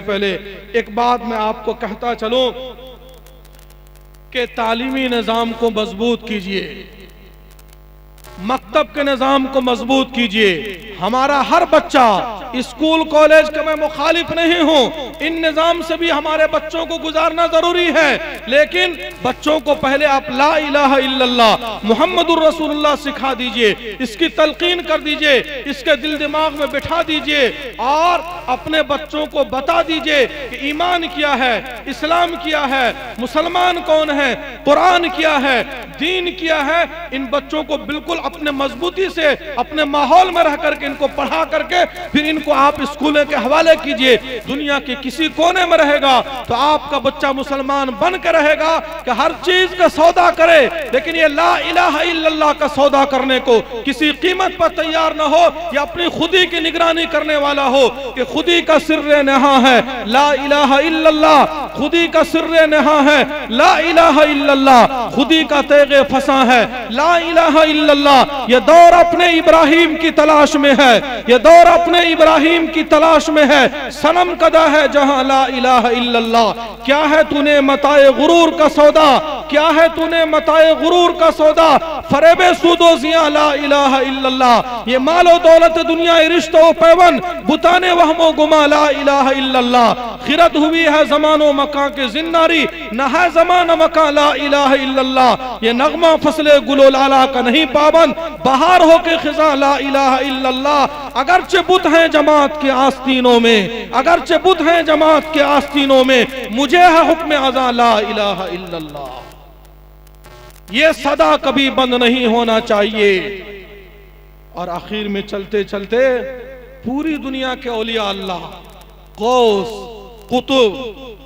एक बात मैं आपको कहता चलूं कि तालीमी निजाम को मजबूत कीजिए, मकतब के निजाम को मजबूत कीजिए। हमारा हर बच्चा स्कूल कॉलेज का मैं मुखालिफ नहीं हूं, इन निजाम से भी हमारे बच्चों को गुजारना जरूरी है, लेकिन बच्चों को पहले आप ला इलाहा इल्लल्लाह मुहम्मदुर रसूलुल्लाह सिखा दीजिए, इसकी तलकीन कर दीजिए, इसके दिल दिमाग में बिठा दीजिए और अपने बच्चों को बता दीजिए कि ईमान क्या है, इस्लाम क्या है, मुसलमान कौन है, कुरान क्या है, दीन क्या है। इन बच्चों को बिल्कुल अपने मजबूती से अपने माहौल में रह करके इनको पढ़ा करके फिर इनको आप स्कूलों के हवाले कीजिए। दुनिया के किसी कोने में रहेगा तो आपका बच्चा मुसलमान बन के रहेगा कि हर चीज का सौदा करे, लेकिन ये ला इलाहा इल्लल्लाह का सौदा करने को किसी कीमत पर तैयार ना हो, या अपनी खुदी की निगरानी करने वाला हो कि खुदी का सिर्रे नहा है ला इलाहा इल्लल्लाह, खुदी का सिर्रे नहा है ला इलाहा इल्लल्लाह, खुदी का तेगे फंसा है ला इलाहा इल्लल्लाह। ये दौर अपने इब्राहिम की तलाश में है, ये दौर अपने इब्राहिम की तलाश में है। सनम कदा है जहां ला इलाहा इल्लल्लाह। क्या है तूने मताए गुरूर का सौदा, क्या है तूने मताए गुरूर का सौदा, फरेबे सूदो जिया ला इलाहा इल्लल्लाह। ये मालो दौलत दुनिया रिश्तों पैवन, बुताने वहमो गुमा ला इलाहा इल्लल्लाह। खिरत हुई है जमानो मकां के जिन्नारी, न है जमाना मकां ला इलाहा इल्लल्लाह। ये नगमा फसले गुलो लाला का नहीं पाबंद, बहार हो के खिजा ला इलाहा इल्लल्लाह। अगरचे बुत हैं जमात के आस्तीनों में, अगरचे बुत हैं जमात के आस्तीनों में, मुझे है हुक्म अज़ा ला इलाहा इल्लल्लाह। ये सदा कभी बंद नहीं होना चाहिए। और आखिर में चलते चलते पूरी दुनिया के औलिया अल्लाह, गौस, कुतुब,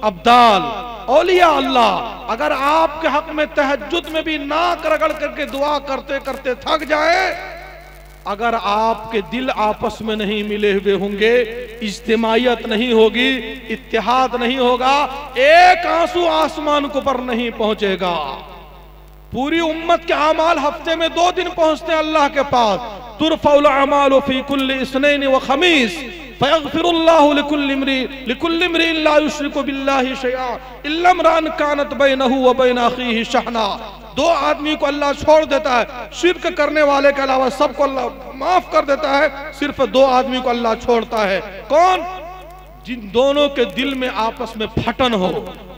अब्दाल, औलिया अल्लाह अगर आपके हक में तहज्जुद में भी नाक रगड़ करके दुआ करते करते थक जाए, अगर आपके दिल आपस में नहीं मिले हुए होंगे, इज्तिमायत नहीं होगी, इत्तेहाद नहीं होगा, एक आंसू आसमान को पर नहीं पहुंचेगा। पूरी उम्मत के अमाल हफ्ते में 2 दिन पहुंचते हैं अल्लाह के पास। तुरफउल अमालु फी कुल्लि इस्नैन व खमीस फयगफिरुल्लाहु लिकुल्लि इम्रिइन ला युश्रिकु बिल्लाहि शैआ इल्ला इम्रान कानत बैनहु व बैन अखीहि शहना। 2 आदमी को अल्लाह छोड़ देता है, शिर्क करने वाले के अलावा सबको अल्लाह माफ कर देता है, सिर्फ 2 आदमी को अल्लाह छोड़ता है। कौन? जिन दोनों के दिल में आपस में फटन हो,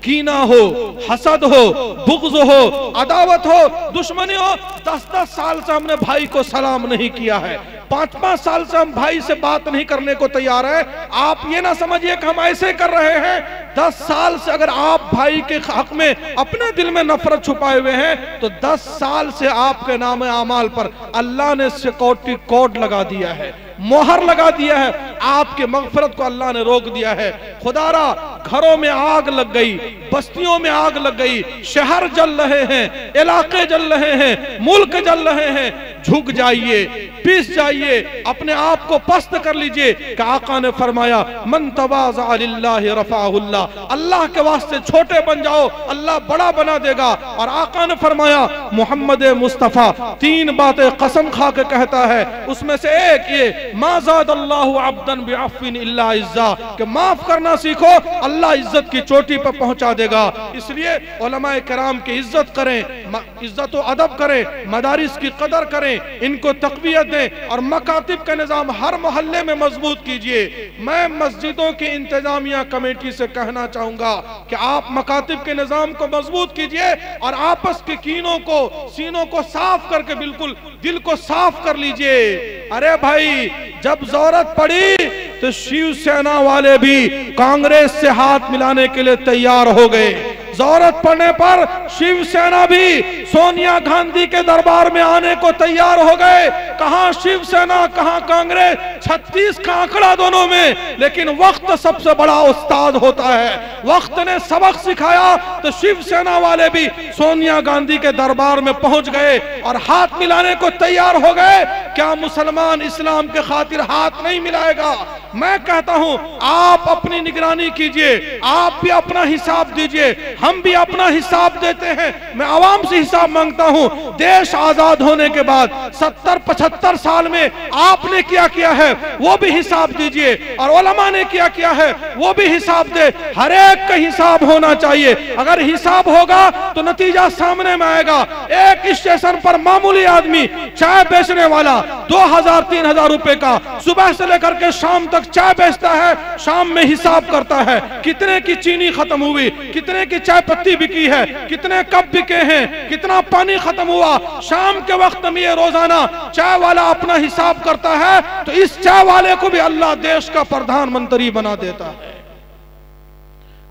कीना हो, हसद हो, बुग़्ज़ हो, अदावत हो, दुश्मनी हो। 10-10 साल से हमने भाई को सलाम नहीं किया है, 5-5 साल से हम भाई से बात नहीं करने को तैयार है। आप ये ना समझिए कि हम ऐसे कर रहे हैं। 10 साल से अगर आप भाई के हक में अपने दिल में नफरत छुपाए हुए हैं तो 10 साल से आपके नाम आमाल पर अल्लाह ने सिक्योरिटी कोड लगा दिया है, मोहर लगा दिया है, आपके मगफरत को अल्लाह ने रोक दिया है। खुदारा घरों में आग लग गई, बस्तियों में आग लग गई, शहर जल रहे हैं, इलाके जल रहे हैं, मुल्क जल रहे हैं। झुक जाइए, पीस जाइए, अपने आप को पस्त कर लीजिए कि आका ने फरमाया मन तवाज़ा लिल्लाहि रफ़अहुल्लाह। अल्लाह के वास्ते छोटे बन जाओ, अल्लाह बड़ा बना देगा। और आका ने फरमाया मोहम्मद मुस्तफ़ा 3 बातें कसम खा के कहता है, उसमें से एक ये मा ज़ादल्लाहु अब्दन बिअफ़्विन इल्ला इज़्ज़ा, कि माफ करना सीखो, अल्लाह इज्जत की चोटी पर पहुंचा देगा। इसलिए उलमाए किराम की इज्जत करें, इज्जत व अदब करें, मदारिस की कदर करें, करें, इनको तक़वियत दें और मकातिब का निज़ाम हर मोहल्ले में मजबूत कीजिए। मैं मस्जिदों की इंतजामिया कमेटी से कहना चाहूँगा कि आप मकातिब के निज़ाम को मजबूत कीजिए और आपस के सीनों को साफ करके बिल्कुल दिल को साफ कर लीजिए। अरे भाई, जब जरूरत पड़ी तो शिवसेना वाले भी कांग्रेस से हाथ मिलाने के लिए तैयार हो गए। जरूरत पड़ने पर शिवसेना भी सोनिया गांधी के दरबार में आने को तैयार हो गए। कहां शिवसेना कहां कांग्रेस, 36 का आंकड़ा दोनों में, लेकिन वक्त सबसे बड़ा उस्ताद होता है। वक्त ने सबक सिखाया तो शिवसेना वाले भी सोनिया गांधी के दरबार में पहुंच गए और हाथ मिलाने को तैयार हो गए। क्या मुसलमान इस्लाम के खातिर हाथ नहीं मिलाएगा? मैं कहता हूं आप अपनी निगरानी कीजिए, आप भी अपना हिसाब दीजिए, हम भी अपना हिसाब देते हैं। मैं आवाम से हिसाब मांगता हूं। देश आजाद होने के बाद 70-75 साल में आपने क्या किया है वो भी हिसाब दीजिए, और उलमा ने क्या किया है वो भी हिसाब दे। हर एक का हिसाब होना चाहिए। अगर हिसाब होगा तो नतीजा सामने में आएगा। एक स्टेशन पर मामूली आदमी चाय बेचने वाला 2000-3000 रुपए का सुबह से लेकर के शाम तक चाय बेचता है, शाम में हिसाब करता है कितने की चीनी खत्म हुई, कितने की चाय पत्ती बिकी है, कितने कप बिके हैं, कितना पानी खत्म हुआ। शाम के वक्त में ये रोजाना चाय वाला अपना हिसाब करता है, तो इस चाय वाले को भी अल्लाह देश का प्रधानमंत्री बना देता है।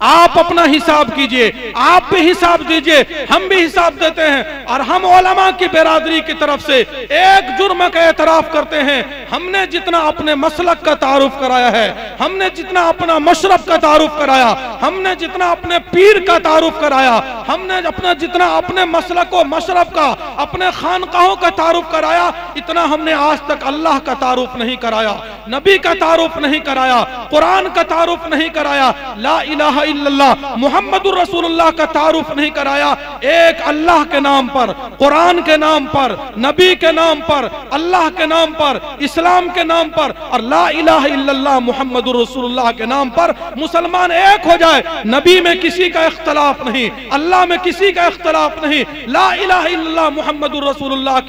आप अपना हिसाब कीजिए, आप भी हिसाब दीजिए, हम भी हिसाब देते हैं। और हम उलमा की बिरादरी की तरफ से एक जुर्म का एतराफ करते हैं। हमने जितना अपने मसलक का तारुफ कराया है, हमने जितना अपना मशरब का तारुफ कराया, हमने जितना अपने पीर का तारुफ कराया, हमने अपना जितना अपने मसलक व मशरब का, अपने खानकाहों का तारुफ कराया, इतना हमने आज तक अल्लाह का तारुफ नहीं कराया, नबी का तारुफ नहीं कराया, कुरान का तारुफ नहीं कराया, ला इलाहा इल्लल्लाह मुहम्मदुर रसूलुल्लाह का तारुफ नहीं कराया। एक अल्लाह के नाम पर, कुरान के नाम पर, नबी के नाम पर, अल्लाह के नाम पर, इस्लाम के नाम पर और ला इलाहा इल्लल्लाह मुहम्मदुर रसूलुल्लाह के नाम पर मुसलमान एक हो जाए। नबी में किसी का इख्तलाफ नहीं, अल्लाह में किसी का इख्तलाफ नहीं, ला इलाहा इल्लल्लाह मुहम्मदुर रसूलुल्लाह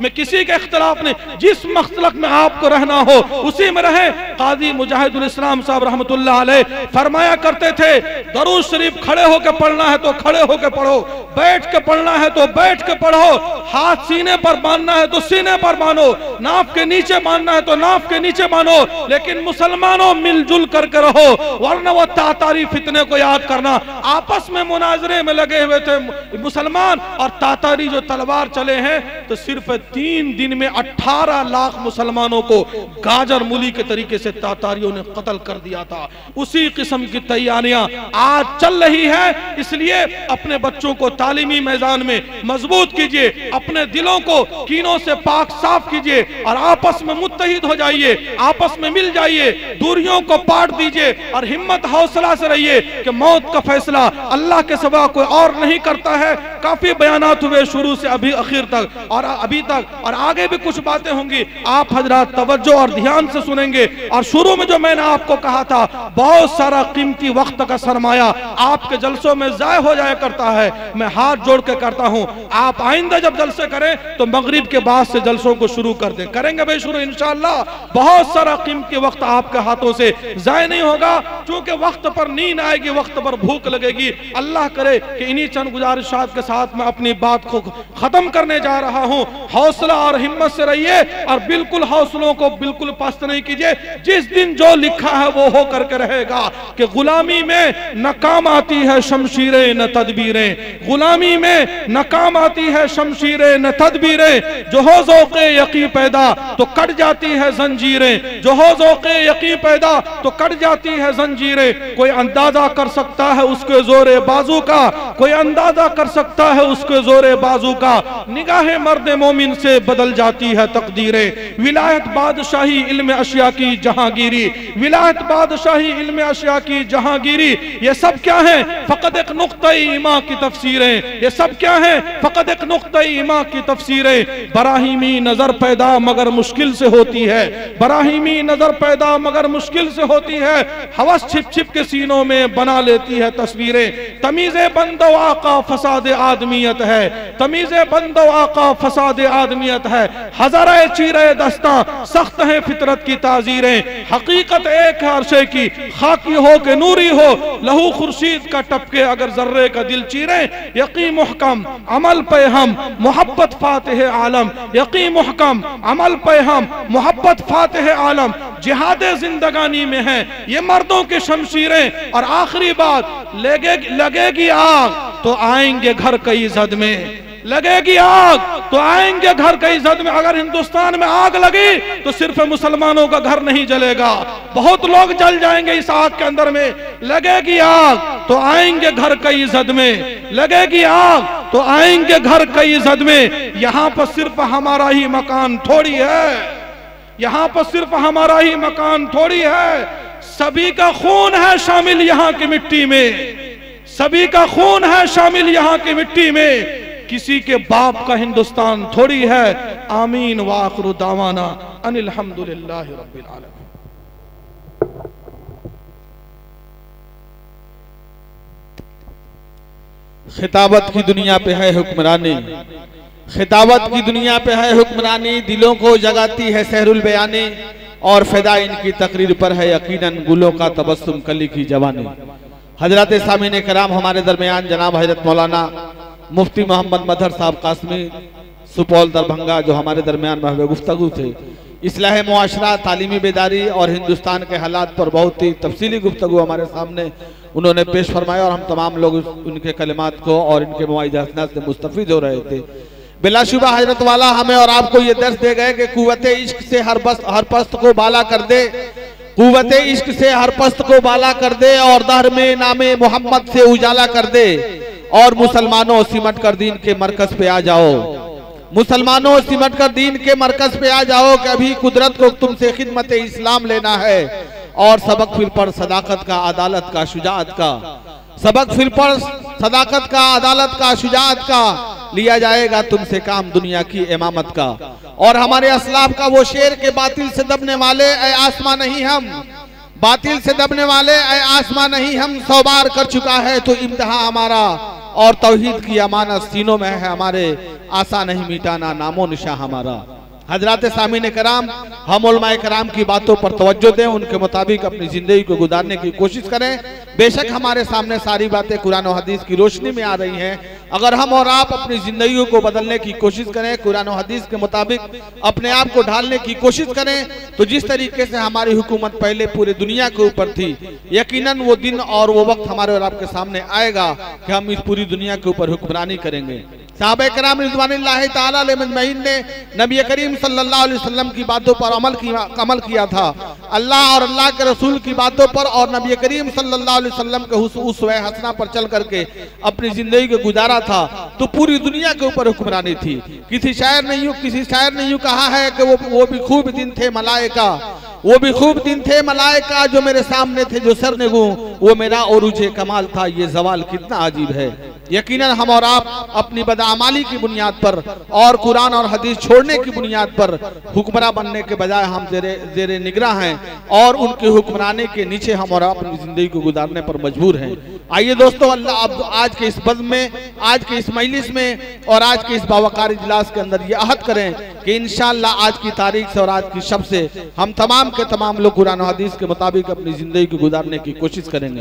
में किसी का इख्तलाफ नहीं। जिस मसलक में आपको रहना हो उसी में रहे। काजी मुजाहिदुल इस्लाम साहब रहमतुल्लाह अलैह फरमाया करते थे, दरूद शरीफ खड़े होकर पढ़ना है तो खड़े होकर पढ़ो, बैठ के पढ़ना है तो बैठ के पढ़ो, हाथ सीने पर बांधना है तो सीने पर बांधो, नाफ के नीचे बांधना है तो नाफ के नीचे बांधो, लेकिन मुसलमानों मिलजुल करके रहो, वरना वो तातारी फितने को याद करना। आपस में मुनाजरे में लगे हुए थे मुसलमान और तातारी जो तलवार चले हैं, तो सिर्फ 3 दिन में 18 लाख मुसलमानों को गाजर मूली के तरीके से तातारियों ने कत्ल कर दिया था। उसी किस्म की तैयारियां आज चल रही है। इसलिए अपने बच्चों को तालीमी मैदान में मजबूत कीजिए, अपने दिलों को कीनों से पाक साफ कीजिए और आपस में मुत्तहिद हो जाइए, आपस में मिल जाइए, दूरियों को पाट दीजिए और हिम्मत हौसला से रहिए कि मौत का फैसला अल्लाह के सिवा कोई और नहीं करता है। काफी बयानात हुए शुरू से अभी आखिर तक और अभी तक, और आगे भी कुछ बातें होंगी। आप हजरात तवज्जो और ध्यान से सुनेंगे। और शुरू में जो मैंने आपको कहा था, बहुत सारा कीमती वक्त का सरमाया आपके जलसों में जाया हो जाया करता है। मैं हाथ जोड़ के करता हूं, आप आइंदा जब जलसे करें तो मगरिब के बाद से जलसों को शुरू कर दें। करेंगे भाई शुरू इंशाअल्लाह। बहुत सारा कीमती वक्त आपके हाथों से जाया नहीं होगा, क्योंकि वक्त पर नींद आएगी, वक्त पर भूख लगेगी। अल्लाह करे कि इन्हीं चंद गुजारिशात के साथ मैं अपनी बात को खत्म करने जा रहा हूं। हौसला और हिम्मत से रहिए और बिल्कुल हौसलों को बिल्कुल पस्त नहीं कीजिए। जिस दिन जो लिखा है वो हो करके रहेगा कि गुलामी में नकाम आती है शमशीरें न तदबीरें, गुलामी में नकाम आती है शमशीरें न तदबीरें, जो हो ज़ौक़े यक़ीन पैदा तो कट जाती है जंजीरें, जो हो ज़ौक़े यक़ीन पैदा तो कट जाती है जंजीरें। कोई अंदाजा कर सकता है उसके जोरे बाजू का, कोई अंदाजा कर सकता है उसके जोरे बाजू का। निगाहे मर्द मोमिन से बदल जाती है तकदीरें, विलायत बादशाही इल्म अशिया की जहांगीरी, विलायत बादशाही इल्म अशिया की जहांगीरी, ये सब क्या है? फकत एक नुक्ता-ए ईमा की तफसीरें। ये सब क्या है? फकत एक नुक्ता-ए ईमा की तफसीरें। बराहीमी नजर पैदा मगर मुश्किल से होती है, बराहीमी नजर पैदा मगर मुश्किल से होती है। हवस छिप छिप के सीनों में बना लेती है तस्वीरें। तमीज़े बंदो आका फसाद आदमियत है, तमीज़े बंदो आका फसाद आदमियत है। हज़ारे चीरे दस्ता सख्त है फितरत की ताजीरें। हकीकत एक है अरशे की, खाकी हो के नूरी हो, लहू खुर्शीद का टपके अगर जर्रे का दिल चीरे। यकीन मुहकम अमल पे हम मोहब्बत फातिह आलम, यकीन मुहकम अमल पे हम मोहब्बत फातिह आलम। जिहादे जिंदगानी में है ये मर्दों की शमशीरें। और आखिरी बात, लगेगी आग तो आएंगे घर कई जद में, लगेगी आग तो आएंगे घर कई जद में। अगर हिंदुस्तान में आग लगी तो सिर्फ मुसलमानों का घर नहीं जलेगा, बहुत लोग जल जाएंगे इस आग के अंदर में। लगेगी आग तो आएंगे घर कई जद में, लगेगी आग तो आएंगे घर कई जद में। यहाँ पर सिर्फ हमारा ही मकान थोड़ी है, यहाँ पर सिर्फ हमारा ही मकान थोड़ी है। सभी का खून है शामिल यहाँ की मिट्टी में, सभी का खून है शामिल यहाँ की मिट्टी में। किसी के बाप का हिंदुस्तान थोड़ी है। आमीन व आखिरु दावाना अनिल हम्दुलिल्लाहि रब्बिल आलमीन। खिताबत की दुनिया पे है हुक्मरानी, खिताबत की दुनिया पे है हुक्मरानी। दिलों को जगाती है सहरुल बयानी, और फिदा इनकी तकरीर पर है यकीनन गुलों का तबस्सुम कली की जवानी। हजरत सामीन कराम हमारे दरमियान जनाब हजरत मौलाना मुफ्ती मोहम्मद मजहर साहब कासमी सुपौल दरभंगा, जो हमारे दरमियान महवे गुफ्तगू थे। इस्लाह मुआशरा, तालीमी बेदारी और हिंदुस्तान के हालात पर बहुत ही तफसीली गुफ्तगू हमारे सामने उन्होंने पेश फरमाया, और हम तमाम लोग उनके कलिमात को और इनके मवाइज़ हसनात से मुस्तफ़ीद हो रहे थे। बिलाशुबा हजरत वाला हमें और आपको ये दर्स दे गए कि कुव्वते इश्क से हर पस्त को बाला कर दे, कुव्वते इश्क से हर पस्त को बाला कर दे, और दहर में नामे मोहम्मद से उजाला कर दे। और मुसलमानों सिमट कर दीन के मरकज पे आ जाओ, मुसलमानों सिमट कर दीन के मरकज पे आ जाओ कि अभी कुदरत को तुमसे खिदमत इस्लाम लेना है। और सबक फिर पर सदाकत का, अदालत का, शुजाअत का, सबक फिर पर सदाकत का, अदालत का, शुजाअत का लिया जाएगा तुमसे काम दुनिया की इमामत का। और हमारे असलाफ का वो शेर के बातिल से दबने वाले ऐ आसमां नहीं हम, बातिल से दबने वाले ऐ आसमां नहीं हम, 100 बार कर चुका है तो इम्तिहान हमारा। और तौहीद की अमानत सीनों में है हमारे, आशा नहीं मिटाना नामो निशा हमारा। हजरात सामीन कराम, हम उलमाए कराम की बातों पर तवज्जो दें, उनके मुताबिक अपनी जिंदगी को गुजारने की कोशिश करें। बेशक हमारे सामने सारी बातें कुरान और हदीस की रोशनी में आ रही हैं। अगर हम और आप अपनी जिंदगी को बदलने की कोशिश करें, कुरान और हदीस के मुताबिक अपने आप को ढालने की कोशिश करें, तो जिस तरीके से हमारी हुकूमत पहले पूरे दुनिया के ऊपर थी, यकीनन वो दिन और वो वक्त हमारे और आपके सामने आएगा कि हम इस पूरी दुनिया के ऊपर हुक्मरानी करेंगे। सहाबा किराम रिज़वानुल्लाहि ताला अलैहिम अजमईन ने नबी करीम सल्लल्लाहु अलैहि वसल्लम की बातों पर अमल किया था। अल्लाह और अल्लाह के रसूल की बातों पर और नबी करीम सल्लल्लाहु अलैहि वसल्लम के उस्वे हसना पर चल करके अपनी जिंदगी को गुजारा था, तो पूरी दुनिया के ऊपर हुक्मरानी थी। किसी शायर ने यूं कहा है कि वो भी खूब दिन थे मलाइका, वो भी खूब दिन थे मलाइका, जो मेरे सामने थे जो सरनेगू, वो मेरा औरूजे कमाल था, ये ज़वाल कितना अजीब है। यकीनन हम और आप अपनी बदआमाली की बुनियाद पर और कुरान और हदीस छोड़ने की बुनियाद पर हुक्मरान बनने के बजाय हम ज़ेरे निगराह हैं, और उनके हुक्मरानी के नीचे हम और आप अपनी जिंदगी को गुजारने पर मजबूर हैं। आइए दोस्तों, अल्लाह अब आज के इस बज़्म में, आज के इस मजलिस में और आज के इस बावकार इजलास के अंदर ये अहद करें कि इंशाअल्लाह आज की तारीख से और आज की शब से हम तमाम के तमाम लोग कुरान और हदीस के मुताबिक अपनी जिंदगी को गुजारने की कोशिश करेंगे।